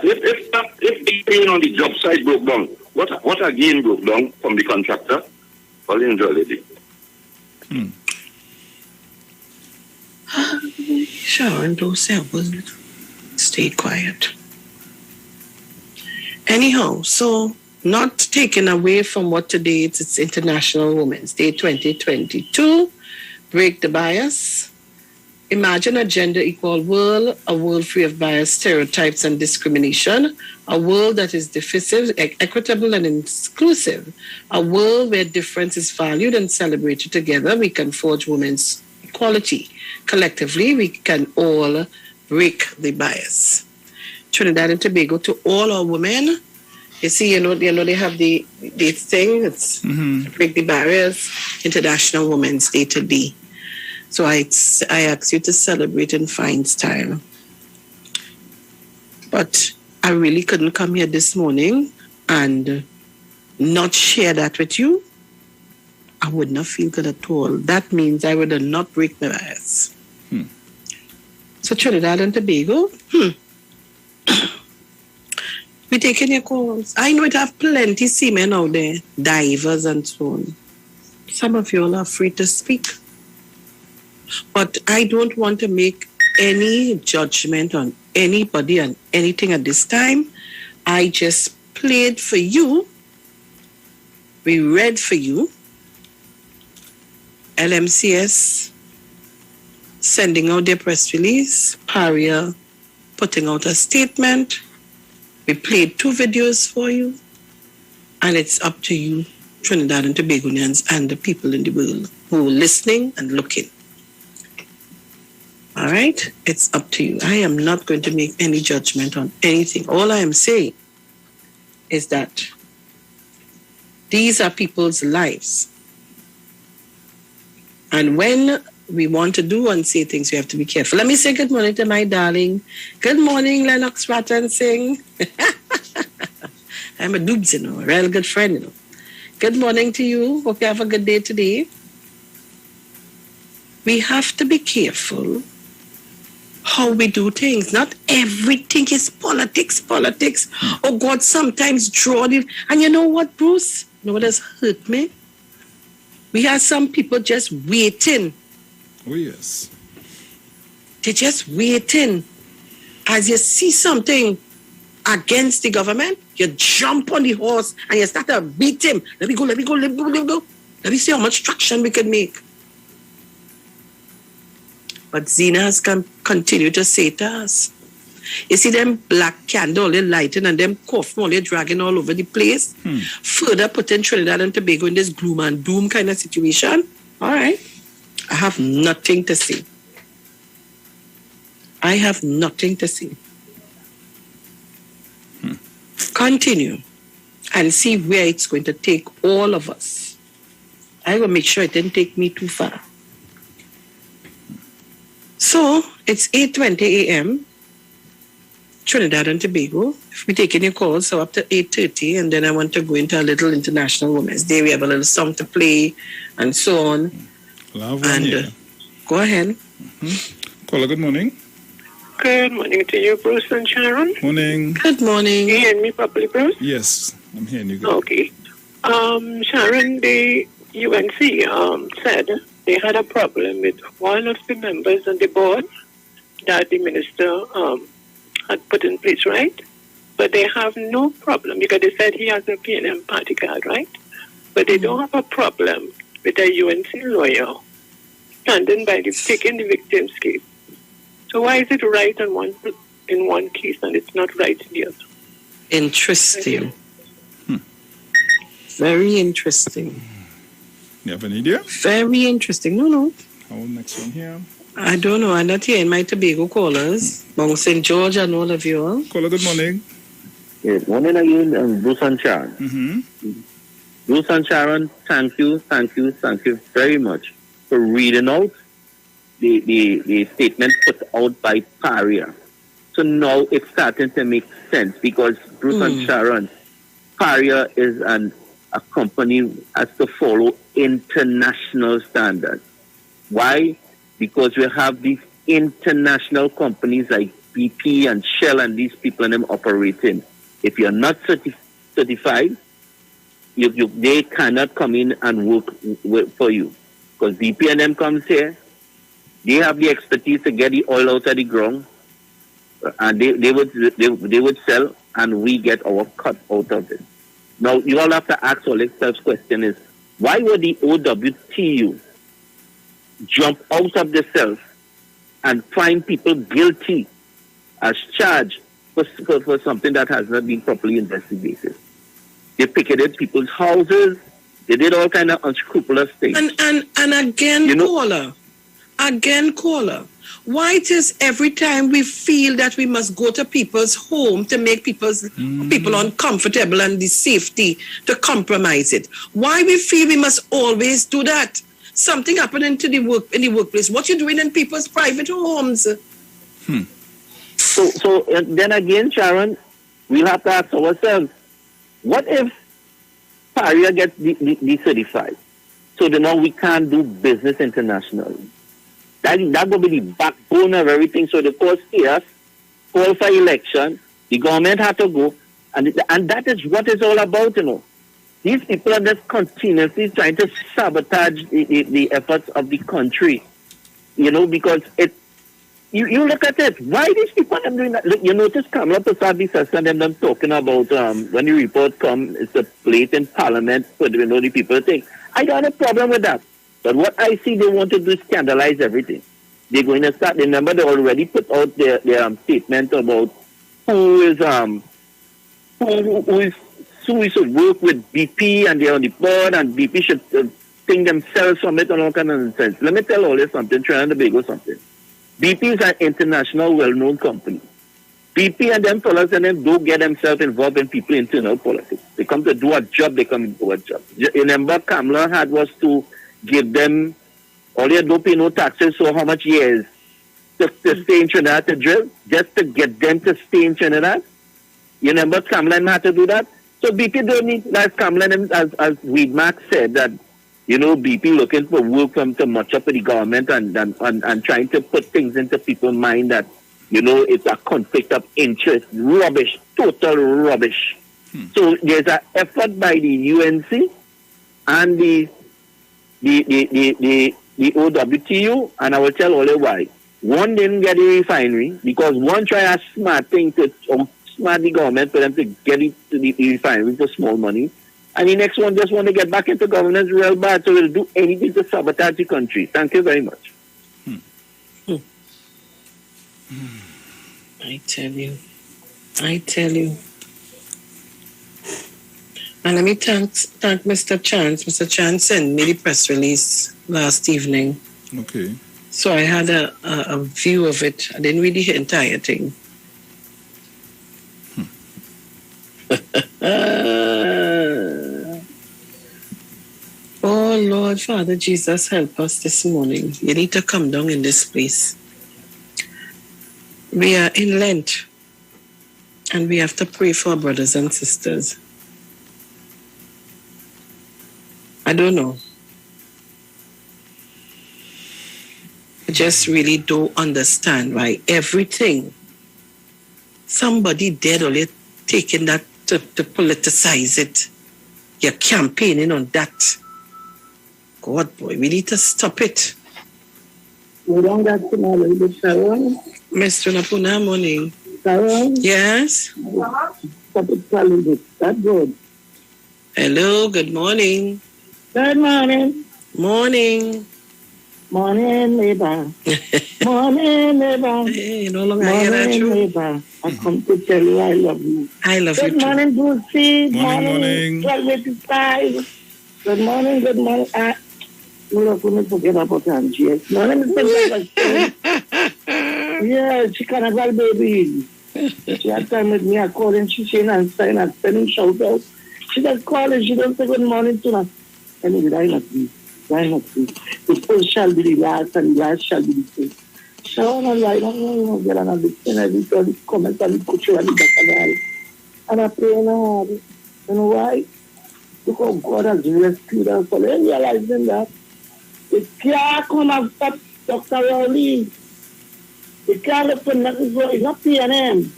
If the crane on the job site broke down, what again broke down from the contractor? Well, enjoy lady. Sharon, don't say I wasn't. Stay quiet. Anyhow, so not taken away from what today is. It's International Women's Day 2022. Break the bias. Imagine a gender equal world, a world free of bias, stereotypes, and discrimination, a world that is diffusive, equitable, and inclusive, a world where difference is valued and celebrated. Together, we can forge women's equality. Collectively, we can all break the bias. Trinidad and Tobago, to all our women, you see, they have the thing, it's break the barriers, International Women's Day today. So I ask you to celebrate in fine style. But I really couldn't come here this morning and not share that with you. I would not feel good at all. That means I would not break my bias. So Trinidad and Tobago, we're taking your calls. I know it have plenty seamen out there, divers and so on. Some of you all are free to speak. But I don't want to make any judgment on anybody and anything at this time. I just played for you. We read for you. LMCS sending out their press release. Paria putting out a statement. We played 2 videos for you. And it's up to you, Trinidad and Tobagonians and the people in the world who are listening and looking. All right? It's up to you. I am not going to make any judgment on anything. All I am saying is that these are people's lives. And when we want to do and say things, we have to be careful. Let me say good morning to my darling. Good morning, Lennox Rattan Singh. I'm a doobs, a real good friend, Good morning to you. Hope you have a good day today. We have to be careful how we do things. Not everything is politics. Oh God, sometimes draw it. And you know what, Bruce? You know what has hurt me? We have some people just waiting. Oh, yes. They're just waiting. As you see something against the government, you jump on the horse and you start to beat him. Let me go. Let me see how much traction we can make. But Zena has continued to say to us, you see them black candle, they're lighting and them coffin, they're dragging all over the place. Further putting Trinidad and Tobago in this gloom and doom kind of situation. All right. I have nothing to say. I have nothing to say. Continue and see where it's going to take all of us. I will make sure it didn't take me too far. So it's 8:20 a.m. Trinidad and Tobago. If we're taking your calls, so up to 8:30, and then I want to go into a little International Women's Day. We have a little song to play and so on. And go ahead. Caller, good morning. Good morning to you, Bruce and Sharon. Morning. Good morning. You hear me properly, Bruce? Yes, I'm hearing you good. Okay. Sharon, the UNC said they had a problem with one of the members on the board that the minister had put in place, right? But they have no problem because they said he has a PNM party card, right? But they don't have a problem with a UNC lawyer standing by taking the victim's case. So why is it right in one case and it's not right in the other? Interesting. Very interesting. You have an idea? Very interesting. No. Our next one here. I don't know. I'm not hearing my Tobago callers. Mount St. George and all of you all. Caller, good morning. Good morning again, Bruce and Sharon. Bruce and Sharon, thank you very much for reading out the statement put out by Paria. So now it's starting to make sense because Bruce and Sharon, Paria is a company has to follow international standards. Why? Because we have these international companies like BP and Shell and these people and them operating. If you're not certified, they cannot come in and work for you. Because BP and them comes here, they have the expertise to get the oil out of the ground, and they would sell, and we get our cut out of it. Now, you all have to ask all yourselves question is, why would the OWTU jump out of the cells and find people guilty as charged for something that has not been properly investigated? They picketed people's houses. They did all kind of unscrupulous things. And again, caller, why it is every time we feel that we must go to people's home to make people uncomfortable and the safety to compromise it? Why we feel we must always do that? Something happened in the workplace. What you doing in people's private homes? So then again, Sharon, we'll have to ask ourselves, what if Paria gets decertified? So then now we can't do business internationally. That will be the backbone of everything. So the course here, call for election, the government had to go, and that is what it's all about, These people are just continuously trying to sabotage the efforts of the country, because you look at it. Why these people are doing that? Look, you notice Kamala Prasad and them talking about when the report comes, it's a plate in Parliament for the people think. I don't have a problem with that. But what I see they want to do is scandalize everything. They're going to start. Remember, they already put out their statement about who should work with BP and they're on the board and BP should think themselves from it and all kind of nonsense. Let me tell all you something, Trinidad and Tobago something. BP is an international well-known company. BP and them fellas and them don't get themselves involved in people's internal politics. They come to do a job, they come to do a job. Remember, Kamala had was to give them, all you don't pay no taxes, so how much years to stay in Trinidad to drill, just to get them to stay in Trinidad? You remember Kamala had to do that? So BP don't need, as Kamala, as Weedmark said, that, BP looking for work to match up with the government and trying to put things into people's mind that, it's a conflict of interest. Rubbish, total rubbish. So there's an effort by the UNC and the OWTU, and I will tell all you why. One didn't get a refinery because one tried a smart thing to outsmart the government for them to get it to the refinery for small money. And the next one just want to get back into governance real bad, so they'll do anything to sabotage the country. Thank you very much. I tell you. And let me thank Mr. Chance. Mr. Chance sent me the press release last evening. Okay. So I had a view of it. I didn't read the entire thing. Oh, Lord, Father Jesus, help us this morning. You need to come down in this place. We are in Lent, and we have to pray for our brothers and sisters. I don't know. I just really don't understand why everything, somebody dead or taking that to politicize it. You're campaigning on that. God, boy, we need to stop it. Mr. Napuna, morning. Sharon? Yes? Stop it, that's good. Hello, good morning. Good morning. Morning. Morning, neighbor. Morning, neighbor. Hey, no longer hear that, neighbor. I come to tell you I love you. I love you too. Good morning, Brucey. Morning. 12:85. Good morning. I'm not going to forget about Angie. Morning, Mr. Yeah, she can't have a baby. She had time with me. I called and she saying and saying and sending shout out. She just called and she don't say good morning to us. Anyway, I not be. The first shall be the last and the last shall be the first. So I'm like, I'm get another thing. I did all the comments and the culture and the bacchanal. And I pray in hard. You know why? Look how God has rescued us. So they're realizing that they can't come and stop Dr. Rowley. They can't look for nothing. It's not PNM.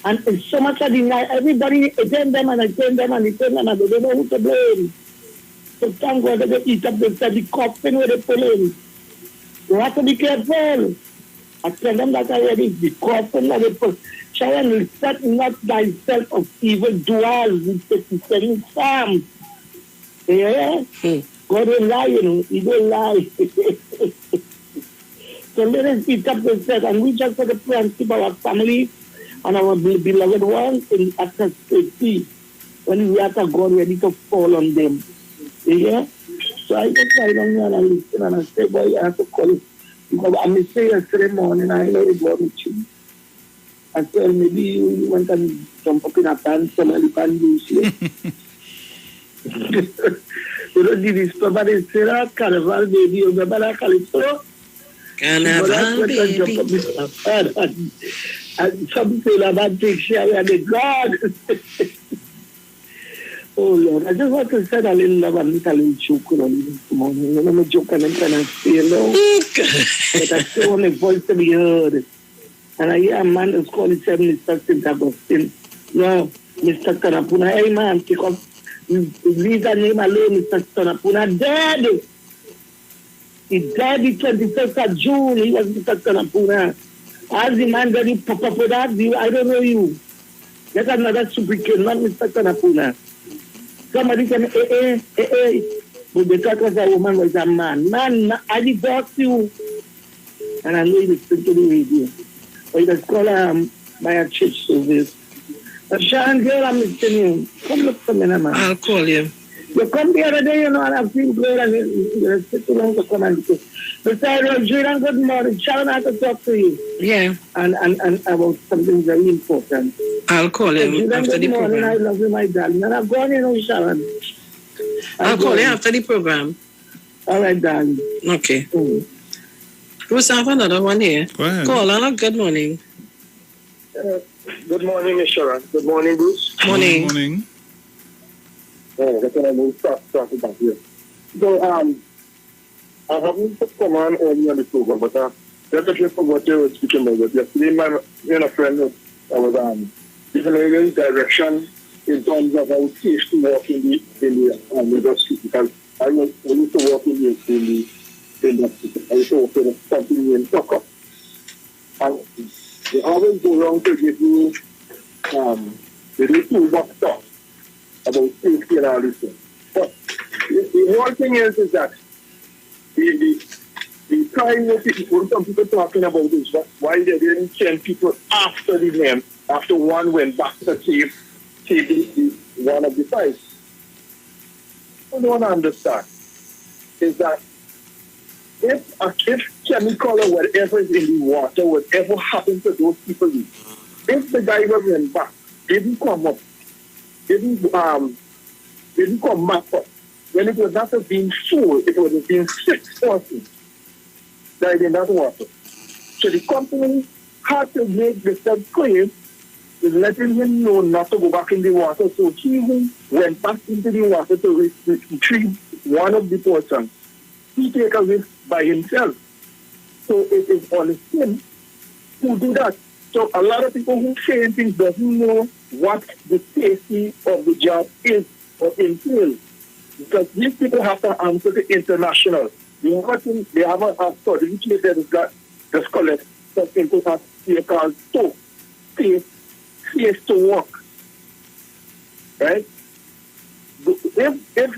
And it's so much of the night. Everybody attend them and attend them and attend them and they don't know who to blame. So thank God that they eat up the coffin where they pull in. You have to be careful. I tell them that already, because another person. Sharon, set not thyself of evil doers with 57 Psalms. Yeah? God will lie, you know. He don't lie. So let us pick up the set and we just for the prayer and keep our family and our beloved ones in access safety when we have God ready to fall on them. Yeah? So I just lie down here and I listen and I say, boy, you have to call it. Because I may say yesterday morning, I know it was with you. I said, maybe you went and jump up in a pants, somebody can use you. You don't do this, somebody say, oh, Carnival baby, you remember that Calypso? Carnival baby. And some say about take share and the God. Oh Lord, I just want to send a little love and a little joke on this morning. You know, I'm joking and trying to say no. But I still want my voice to be heard. And I hear a man that's called himself Mr. St. Augustine. No, Mr. Tanapuna. Hey man, because leave that name alone, Mr. Tanapuna. Dead! He died the 21st of June. He was Mr. Tanapuna. As the man that he pop up with that, I don't know you. Get another super kid, not Mr. Tanapuna. Somebody can, but they thought was a woman was a man. Man, I divorced you. And I know you listen to the radio. But you just call by a church service. But Sharon, girl, I'm missing you. Come look for me, man. I'll call you. You come the other day, you know, and I feel good, and you sit too long to come and say, Mr. Rodrigo, good morning. Sharon, I have to talk to you. Yeah. And about something very important. I'll call him after the program. I love you, my darling. And I'm going, you know, Sharon. I'll call you after the program. All right, darling. Okay. Bruce, I have another one here. Go ahead. Call, Anna. Good morning. Good morning, Miss Sharon. Good morning, Bruce. Morning. Morning. That's what I will start back here. So, I haven't come on early on the program, but just actually forgot you were speaking about it. Yesterday, my friend, I was giving a little direction in terms of how safe to walk in the industry, because I used to walk in the industry. I used to work in something in Tucker. And they always go around to give you they do too much stuff about safety and all this thing. But the whole thing is that the time what some people talking about is why they didn't send people after the name, after one went back to save one of the fights. What I don't understand is that if chemical or whatever is in the water, whatever happened to those people, if the diver went back, didn't come up, didn't come back up, when it was not being full, it would have been 6 persons died in that water. So the company had to make the claim is letting him know not to go back in the water. So he went back into the water to retrieve one of the persons. He take a risk by himself. So it is on him to do that. So a lot of people who say things doesn't know what the safety of the job is or entails. Because these people have to answer to international. They have a study which they said got just collect something to have here called safe to work. Right? If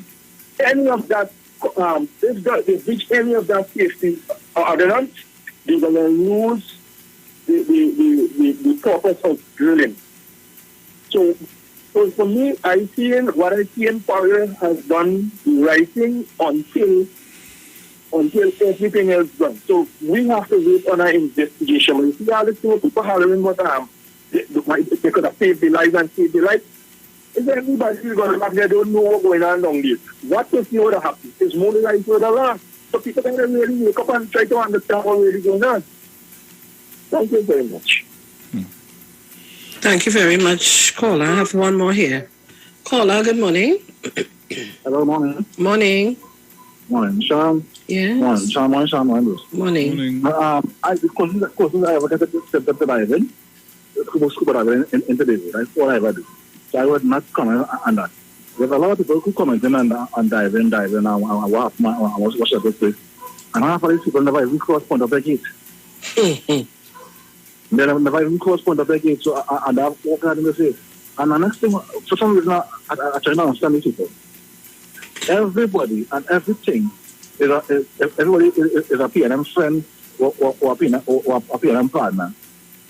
any of that if they reach any of that safety ordinance, they're going to lose the purpose of drilling. So for me, what I see in Power has done the right thing until everything else done. So we have to wait on our investigation. When you see all the people hollering what they could have saved the lives and saved the life. Is everybody who's going to back there don't know what's going on down there? What if you would have happened? It's more than likely would have lost. So people can really wake up and try to understand what's really going on. Thank you very much. Thank you very much, caller. I have one more here. Caller, good morning. Hello, morning. Morning. Morning, Sean. Yes. Morning. Morning. The courses I ever get to step up to diving, scuba diving in today's right? All I ever do. So I would not comment on that. There's a lot of people who comment on diving, and what should I say? And half of these people never even cross point of the gate. Then I never even cross point of the gate, so I walk out in the face. And the next thing, for some reason, I try to understand these people. Everybody and everything everybody is a PNM friend or a PNM partner.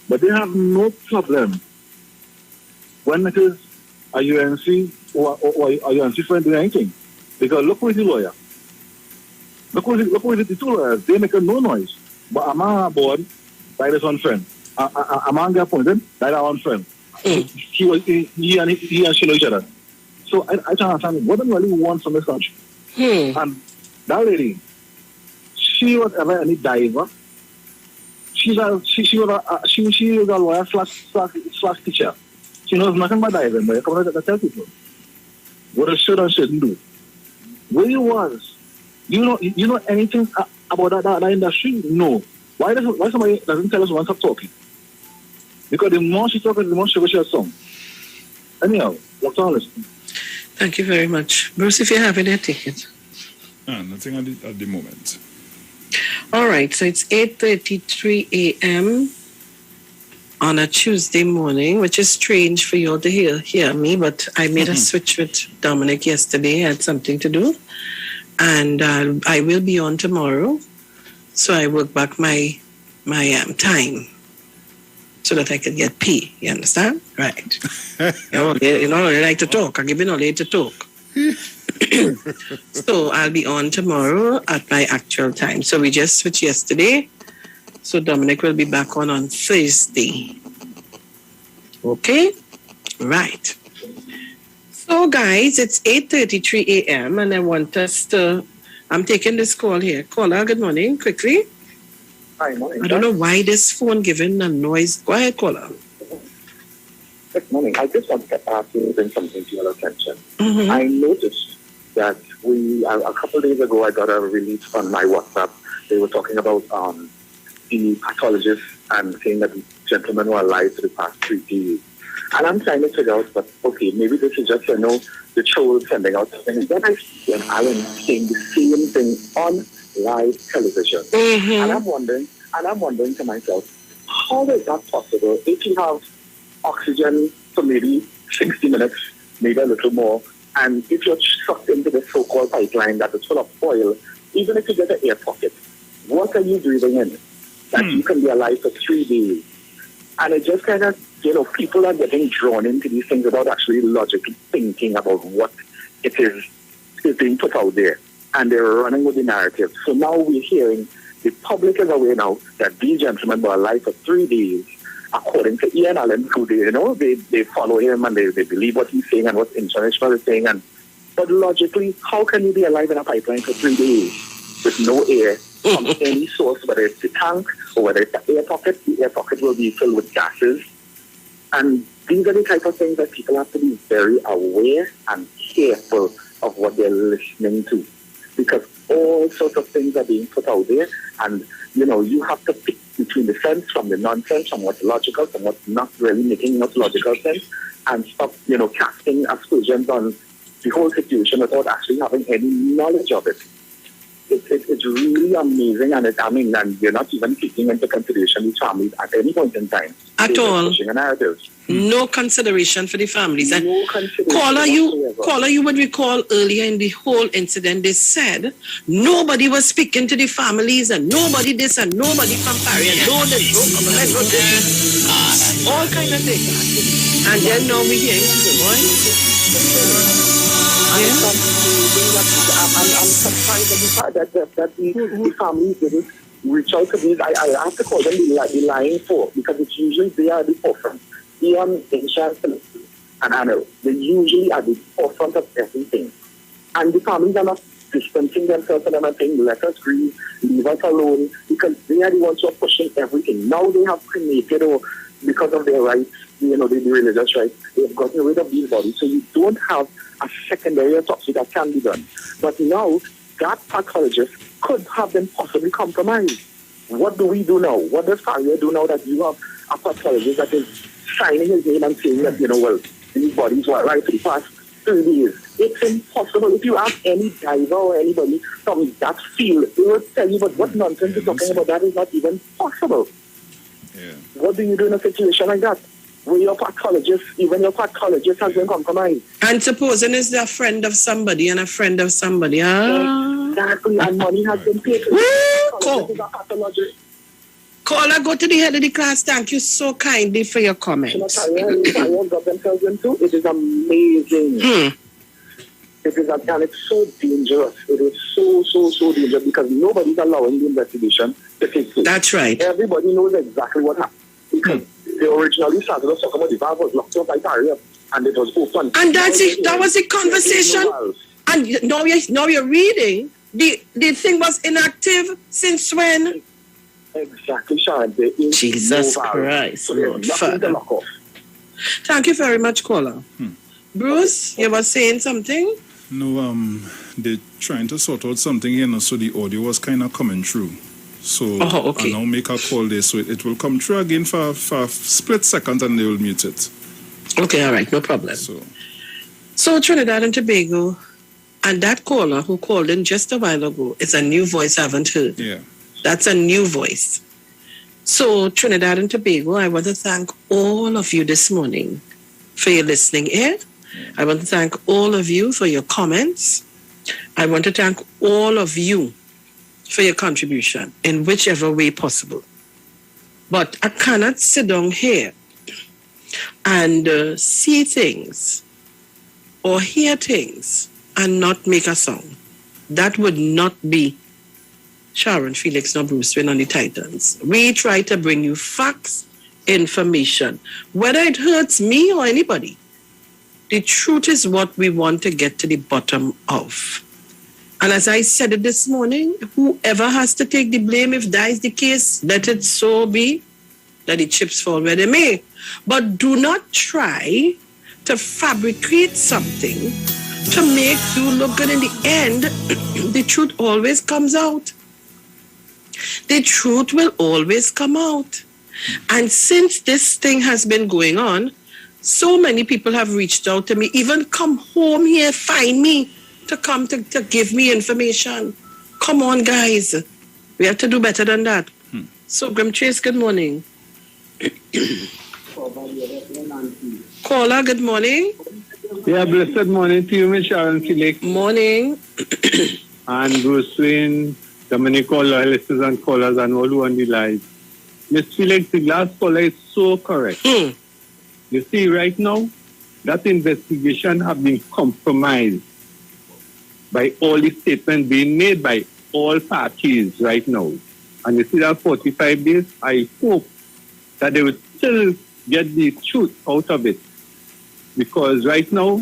But they have no problem when it is a UNC or a UNC friend doing anything. Because look who is the lawyer. Look who is the two lawyers. They make no noise. But a man aboard, that is one friend. A man get appointed, that is one friend. He and she know each other. So I can't understand what do you really want from this country. And that lady, she was ever any diver. She was a lawyer slash teacher. She knows nothing about diving, but you come out to tell people what a should and shouldn't do. Where you was, you know anything about that industry? No. Why somebody doesn't tell us once stop talking? Because the more she talks, the more she wishes her song. Anyhow, what's on listening? Thank you very much. Bruce, if you have any, take it. Nothing at the moment. All right, so it's 8:33 a.m. on a Tuesday morning, which is strange for you all to hear me, but I made a switch with Dominic yesterday. I had something to do. And I will be on tomorrow. So I work back my time so that I can get P. You understand? Right. you know, I like to talk. I give you knowledge to talk. So I'll be on tomorrow at my actual time. So we just switched yesterday. So Dominic will be back on Thursday. Okay? Right. So guys, it's 8:33 a.m. and I want us to, I'm taking this call here. Caller, good morning, quickly. Hi, morning. I don't know why this phone giving a noise. Go ahead, caller. Good morning. I just want to ask you bring something to your attention. I noticed that a couple of days ago, I got a release on my WhatsApp. They were talking about the pathologist and saying that the gentlemen were alive for the past 3 days. And I'm trying to figure out, but okay, maybe this is just, the troll sending out something. Then I see an Alan saying the same thing on live television. And I'm wondering to myself, how is that possible if you have oxygen for maybe 60 minutes, maybe a little more, and if you're sucked into the so-called pipeline that is full of oil, even if you get an air pocket, what are you breathing in that you can be alive for 3 days? And it just kind of, people are getting drawn into these things without actually logically thinking about what it is being put out there. And they're running with the narrative. So now we're hearing the public is aware now that these gentlemen were alive for 3 days, according to Ian Allen, who they follow him and they believe what he's saying and what international is saying. But logically, how can you be alive in a pipeline for 3 days with no air from any source, whether it's the tank or whether it's the air pocket? The air pocket will be filled with gases. And these are the type of things that people have to be very aware and careful of what they're listening to. Because all sorts of things are being put out there. And, you have to pick between the sense from the nonsense, from what's logical, from what's not really making much logical sense, and stop, casting aspersions on the whole situation without actually having any knowledge of it. It's really amazing, and you're not even taking into consideration these families at any point in time. At all. Pushing a narrative. No consideration for the families. And No consideration caller, you would recall earlier in the whole incident, they said nobody was speaking to the families and nobody this and nobody from Paris and no this, no government, no this. All kind of things. And then now we're hearing I'm surprised at the fact that the families didn't reach out to these. I have to call them the lying folk, because it's usually they are the forefront. Ian, Insurance, and Anna, they usually are the forefront of everything. And the families are not distancing themselves and they're saying, let us grieve, leave us alone, because they are the ones who are pushing everything. Now they have cremated, or because of their rights, the religious rights, they have gotten rid of these bodies. So you don't have a secondary autopsy that can be done. But now, that pathologist could have been possibly compromised. What do we do now? What does Faria do now that you have a pathologist that is signing his name and saying that, these bodies were alive for the past 3 days? It's impossible. If you ask any diver or anybody from that field, they will tell you, but what nonsense you're talking about, that is not even possible. What do you do in a situation like that? Where your pathologist, even your pathologist has been compromised. And supposing it's a friend of somebody and a friend of somebody. Exactly, and money has been paid. Caller, go to the head of the class. Thank you so kindly for your comments. It is amazing. It is, and it's so dangerous. It is so dangerous because nobody's allowing the investigation to take place. That's right. Everybody knows exactly what happened. Because they originally started us talking about the valve was locked up by barrier and it was open. And that's it. That was the conversation. And now you're reading. The thing was inactive since when? Exactly, Sharon. Jesus Christ, Lord Father. Thank you very much, caller. Bruce, you were saying something? No, they're trying to sort out something here now, so the audio was kind of coming through. So okay. I'll now make a call there, so it will come through again for a split second and they will mute it. Okay, all right, no problem. So Trinidad and Tobago, and that caller who called in just a while ago, is a new voice I haven't heard. Yeah. That's a new voice. So Trinidad and Tobago, I want to thank all of you this morning for your listening ear. I want to thank all of you for your comments. I want to thank all of you for your contribution in whichever way possible. But I cannot sit down here and see things or hear things and not make a song. That would not be Sharon, Felix, nor Bruce Wayne on the Titans. We try to bring you facts, information, whether it hurts me or anybody. The truth is what we want to get to the bottom of. And as I said it this morning, whoever has to take the blame, if that is the case, let it so be, let the chips fall where they may. But do not try to fabricate something to make you look good. In the end, the truth always comes out. The truth will always come out. And since this thing has been going on, so many people have reached out to me, even come home here, find me, to come to give me information. Come on, guys. We have to do better than that. So, Grim Chase, good morning. Caller, good morning. Yeah, blessed morning to you, Miss Sharon Felix. Morning. And Bruce Wayne, Dominic, all listeners and callers and all who on the live. Miss Felix, the last caller is so correct. You see, right now, that investigation have been compromised by all the statements being made by all parties right now. And you see that 45 days, I hope that they will still get the truth out of it. Because right now,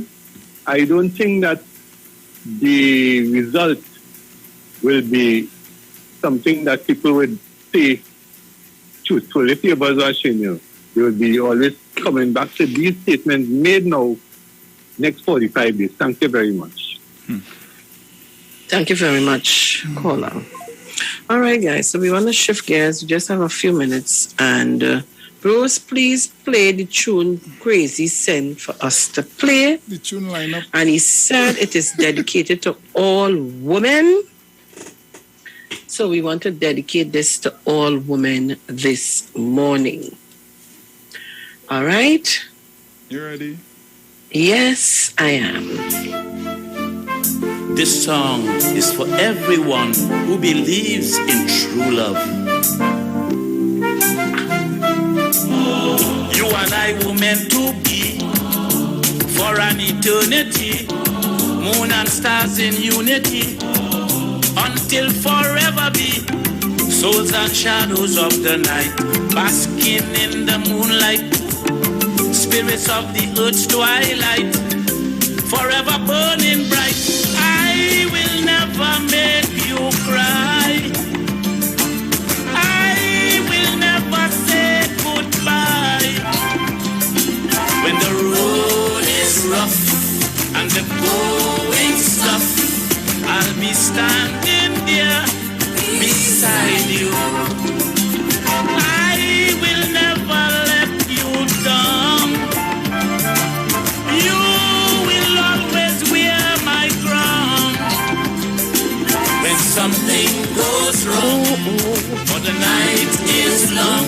I don't think that the result will be something that people would say truthful. If your buzz watching you, they will be always coming back to these statements made now next 45 days. Thank you very much. Thank you very much, caller. All right, guys. So we want to shift gears. We just have a few minutes. And Bruce, please play the tune Crazy sent for us to play. The tune lineup. And he said it is dedicated to all women. So we want to dedicate this to all women this morning. All right? You ready? Yes, I am. This song is for everyone who believes in true love. You and I were meant to be for an eternity, moon and stars in unity, until forever be souls and shadows of the night, basking in the moonlight, spirits of the earth's twilight, forever burning bright. I will never make you cry. I will never say goodbye. When the road is rough and the going's tough, I'll be standing there beside you. I will never let you down. You will always wear my crown. When something goes wrong, for the night is long,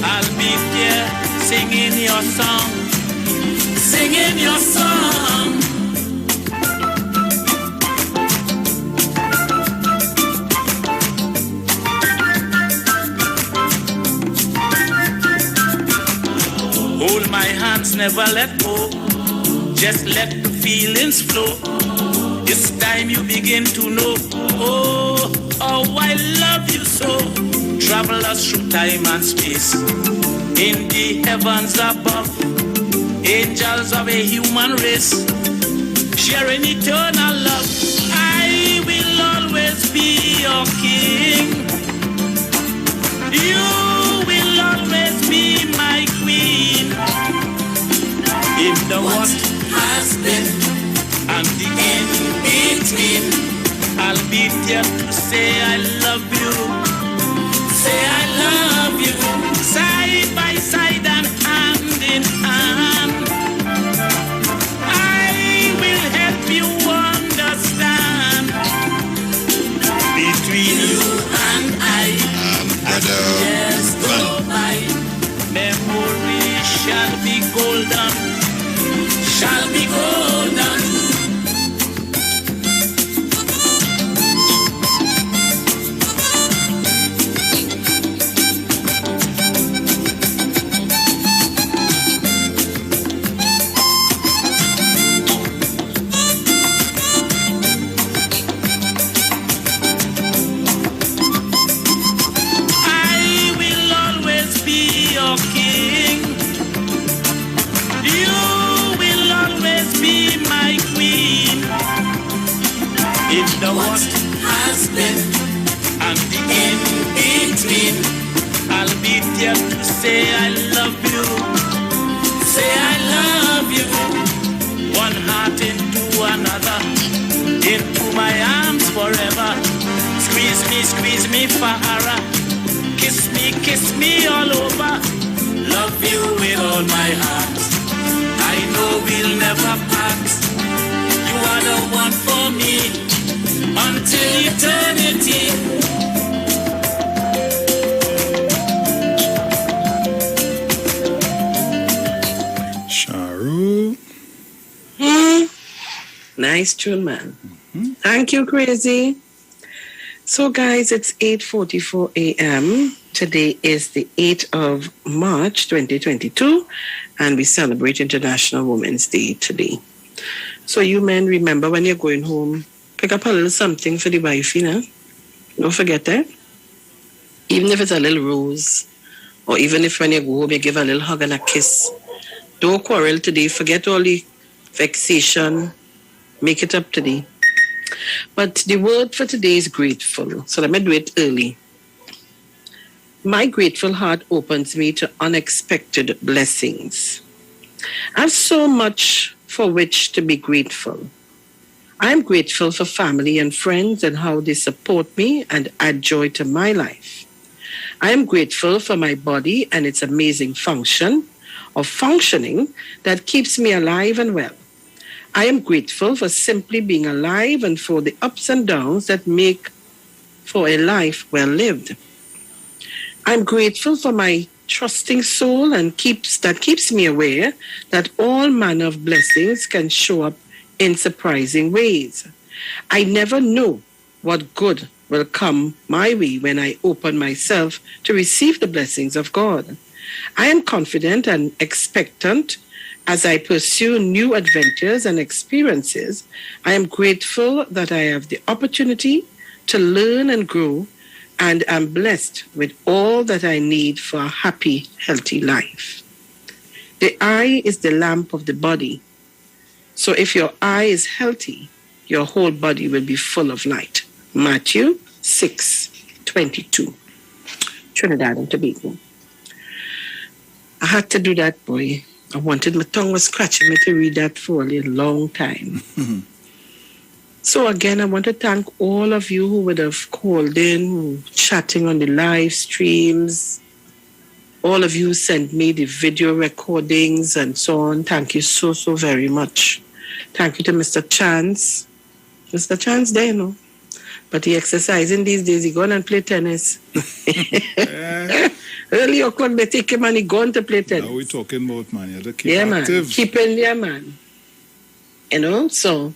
I'll be there singing your song, singing your song. Hold my hands, never let go. Just let the feelings flow. It's time you begin to know. Oh, I love you so. Travel us through time and space. In the heavens above, angels of a human race, sharing eternal love. I will always be your king. You will always be my queen. In the what has been and the in between, I'll be there to say I love you. Say I love you. Side by side and hand in hand. I will help you understand. Between you and I, yes, go by. Memory shall be golden, shall be golden. I will always be your king. You will always be my queen. In the what has been and the in between, I'll be there to say I love you. Say I love you. One heart into another, into my arms forever. Squeeze me forever. Kiss me all over. Love you with all my heart. I know we'll never part. You are the one for me until eternity. Sharu. Nice tune, man. Thank you, Crazy. So, guys, it's 8:44 a.m. Today is the 8th of March, 2022, and we celebrate International Women's Day today. So, you men, remember when you're going home, pick up a little something for the wife, you know? Don't forget that. Even if it's a little rose, or even if when you go home, you give a little hug and a kiss. Don't quarrel today. Forget all the vexation. Make it up today. But the word for today is grateful. So let me do it early. My grateful heart opens me to unexpected blessings. I have so much for which to be grateful. I am grateful for family and friends and how they support me and add joy to my life. I am grateful for my body and its amazing functioning that keeps me alive and well. I am grateful for simply being alive and for the ups and downs that make for a life well lived. I'm grateful for my trusting soul and keeps me aware that all manner of blessings can show up in surprising ways. I never know what good will come my way when I open myself to receive the blessings of God. I am confident and expectant as I pursue new adventures and experiences. I am grateful that I have the opportunity to learn and grow, and am blessed with all that I need for a happy, healthy life. The eye is the lamp of the body. So if your eye is healthy, your whole body will be full of light. Matthew 6:22. Trinidad and Tobago. I had to do that, boy. My tongue was scratching me to read that for a long time. So again, I want to thank all of you who would have called in, chatting on the live streams. All of you sent me the video recordings and so on. Thank you so, so very much. Thank you to Mr. Chance. Mr. Chance there, no? But he exercising these days. He gone and play tennis. Early o'clock, they take him and he gone to play tennis. Now we're talking about, man. You have to keep Yeah, active. man. Keep in there, man. You know, so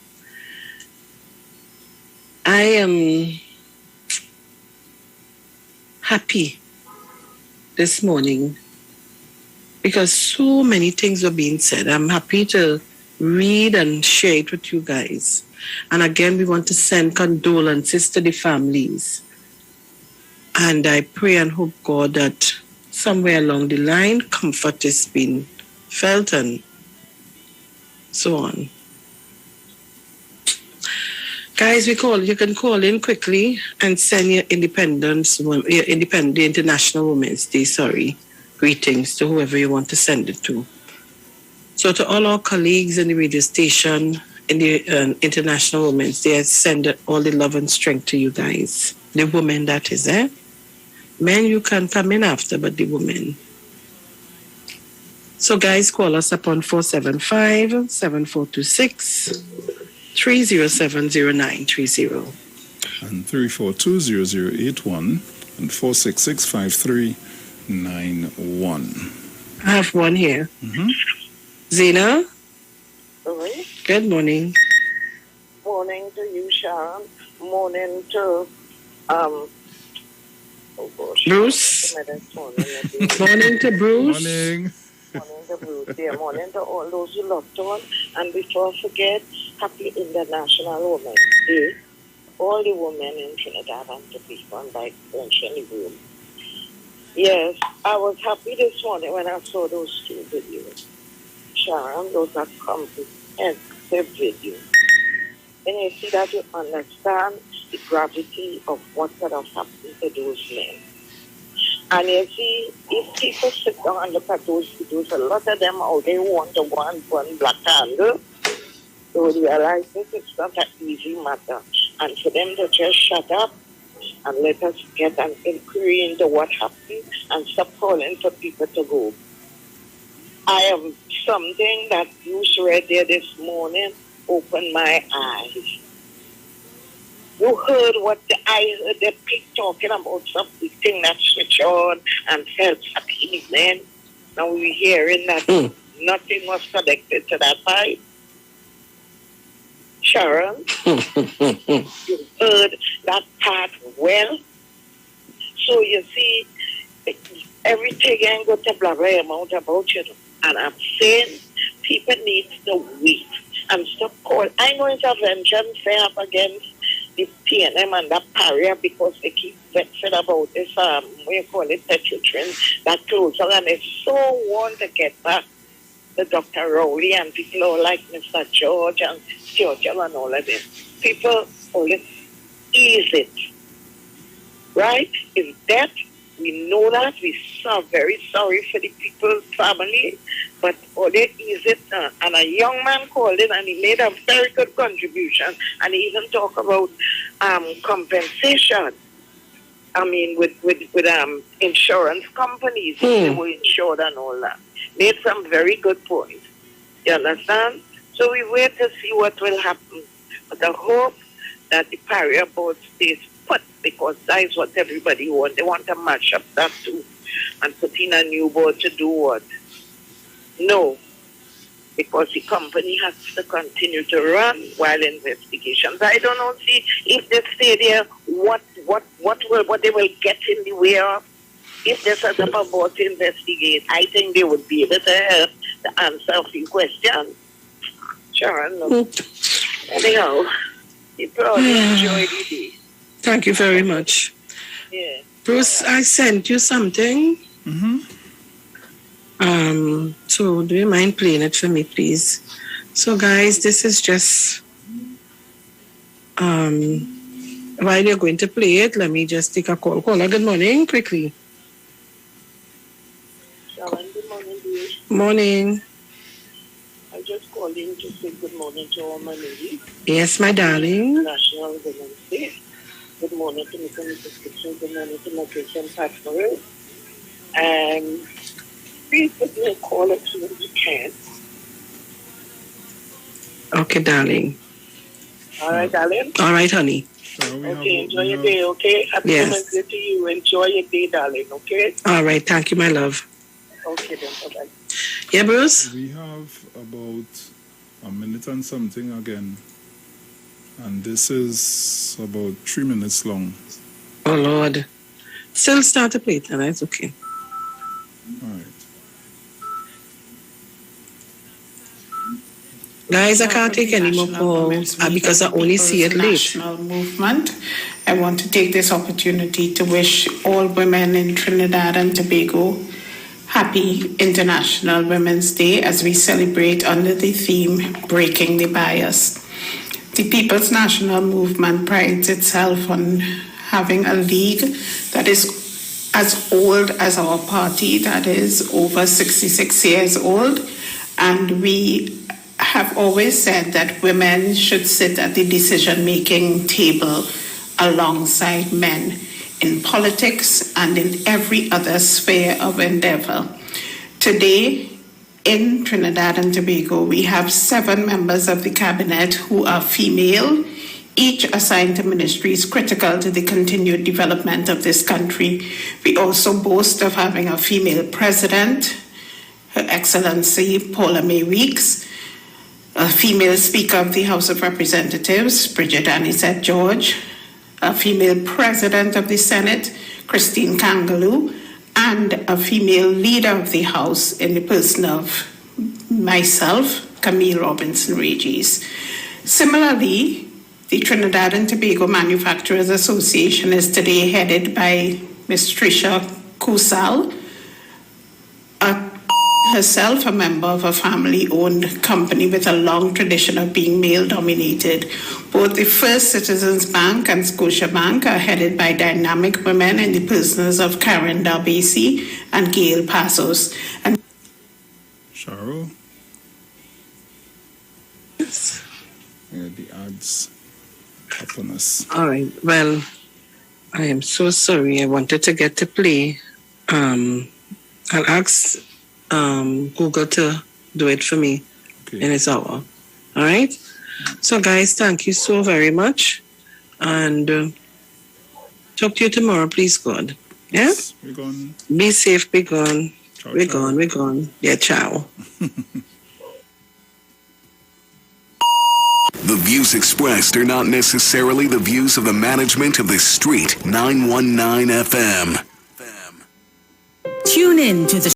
I am happy this morning because so many things were being said. I'm happy to read and share it with you guys. And again, we want to send condolences to the families. And I pray and hope, God, that somewhere along the line, comfort is being felt and so on. Guys, you can call in quickly and send your the International Women's Day, greetings to whoever you want to send it to. So to all our colleagues in the radio station, in the International Women's Day, I send all the love and strength to you guys. The women, that is, eh? Men, you can come in after, but the women. So guys, call us up on 475-7426. 3070930 and 3420081 and 4665391. I have one here. Mm-hmm. Zena. Sorry. Good morning. Morning to you, Sharon. Morning to Bruce. Morning to Bruce. Morning. Morning to Bruce. Yeah, morning to all those who logged on. And before I forget, happy International Women's Day. All the women in Trinidad and Tobago and by extension the room. Yes, I was happy this morning when I saw those two videos. Sharon, those are comprehensive videos. And you see that you understand the gravity of what could have happened to those men. And you see, if people sit down and look at those videos, a lot of them out there want to want one black candle. So realize this is not an easy matter. And for them to just shut up and let us get an inquiry into what happened and stop calling for people to go. I have something that you read there this morning opened my eyes. You heard I heard the people talking about something that switch on and felt fatigue then. Now we're hearing that nothing was connected to that pipe. Sharon, you heard that part well. So you see, everything ain't got to blabber amount about you. And I'm saying people need to wait and stop calling. I know intervention fair up against the PNM and that barrier because they keep vexing about this, tetratrine, that closer, and they so want to get back to Dr. Rowley and people all like Mr. George and Churchill and all of them. People only ease it. Right? Is that we know that we are very sorry for the people's family, but only ease it. And a young man called in and he made a very good contribution and he even talked about compensation. I mean, with insurance companies, they were insured and all that. Made some very good points. You understand? So we wait to see what will happen. But I hope that the barrier board stays put because that is what everybody wants. They want to match up that too and put in a new board to do what? No. Because the company has to continue to run while investigations. I don't know, see, if they stay there, what they will get in the way of. If they set up a board to investigate, I think they would be able to help to answer a few questions. Sure, no. Anyhow, you probably enjoy the day. Thank you very much. Yeah. Bruce, I sent you something. Mm-hmm. So do you mind playing it for me, please? So guys, this is just while you're going to play it, let me just take a call. Caller, good morning, quickly. Sharon, good morning, dear. Morning. I just called in to say good morning to all my ladies. Yes, my darling. National Women's Day. Good morning to Mr. Kitchen. Good morning to my Christian partner. And please give me a call as soon as you can. Okay, darling. All right, darling. All right, honey. Okay, enjoy your day, okay? Happy Women's Day to you. Enjoy your day, darling, okay? All right, thank you, my love. Okay, then, bye-bye. Yeah, Bruce? We have about a minute and something again. And this is about 3 minutes long. Oh, Lord. Still start to play it, and it's okay. All right. Guys, I can't take any more calls because I only see it late. National movement. I want to take this opportunity to wish all women in Trinidad and Tobago happy International Women's Day as we celebrate under the theme Breaking the Bias. The People's National Movement prides itself on having a league that is as old as our party, that is over 66 years old, and we have always said that women should sit at the decision-making table alongside men in politics and in every other sphere of endeavor. Today, in Trinidad and Tobago, we have 7 members of the cabinet who are female, each assigned to ministries critical to the continued development of this country. We also boast of having a female president, Her Excellency Paula May Weeks, a female Speaker of the House of Representatives, Bridget Anisette George, a female President of the Senate, Christine Kangaloo, and a female Leader of the House in the person of myself, Camille Robinson Regis. Similarly, the Trinidad and Tobago Manufacturers Association is today headed by Ms. Tricia Kusal, herself a member of a family-owned company with a long tradition of being male-dominated. Both the First Citizens Bank and Scotia Bank are headed by dynamic women in the persons of Karen Darbesi and Gail Passos. And Cheryl? Yes. Yeah, the ads upon us. All right. Well, I am so sorry. I wanted to get to play. I'll ask Google to do it for me in its hour. All right. So, guys, thank you so very much, and talk to you tomorrow, please, God. Yeah. Yes, we're gone. Be safe. Be gone. Ciao, we're ciao. gone. We're gone. Yeah. Ciao. The views expressed are not necessarily the views of the management of the Street 919 FM. Tune in to the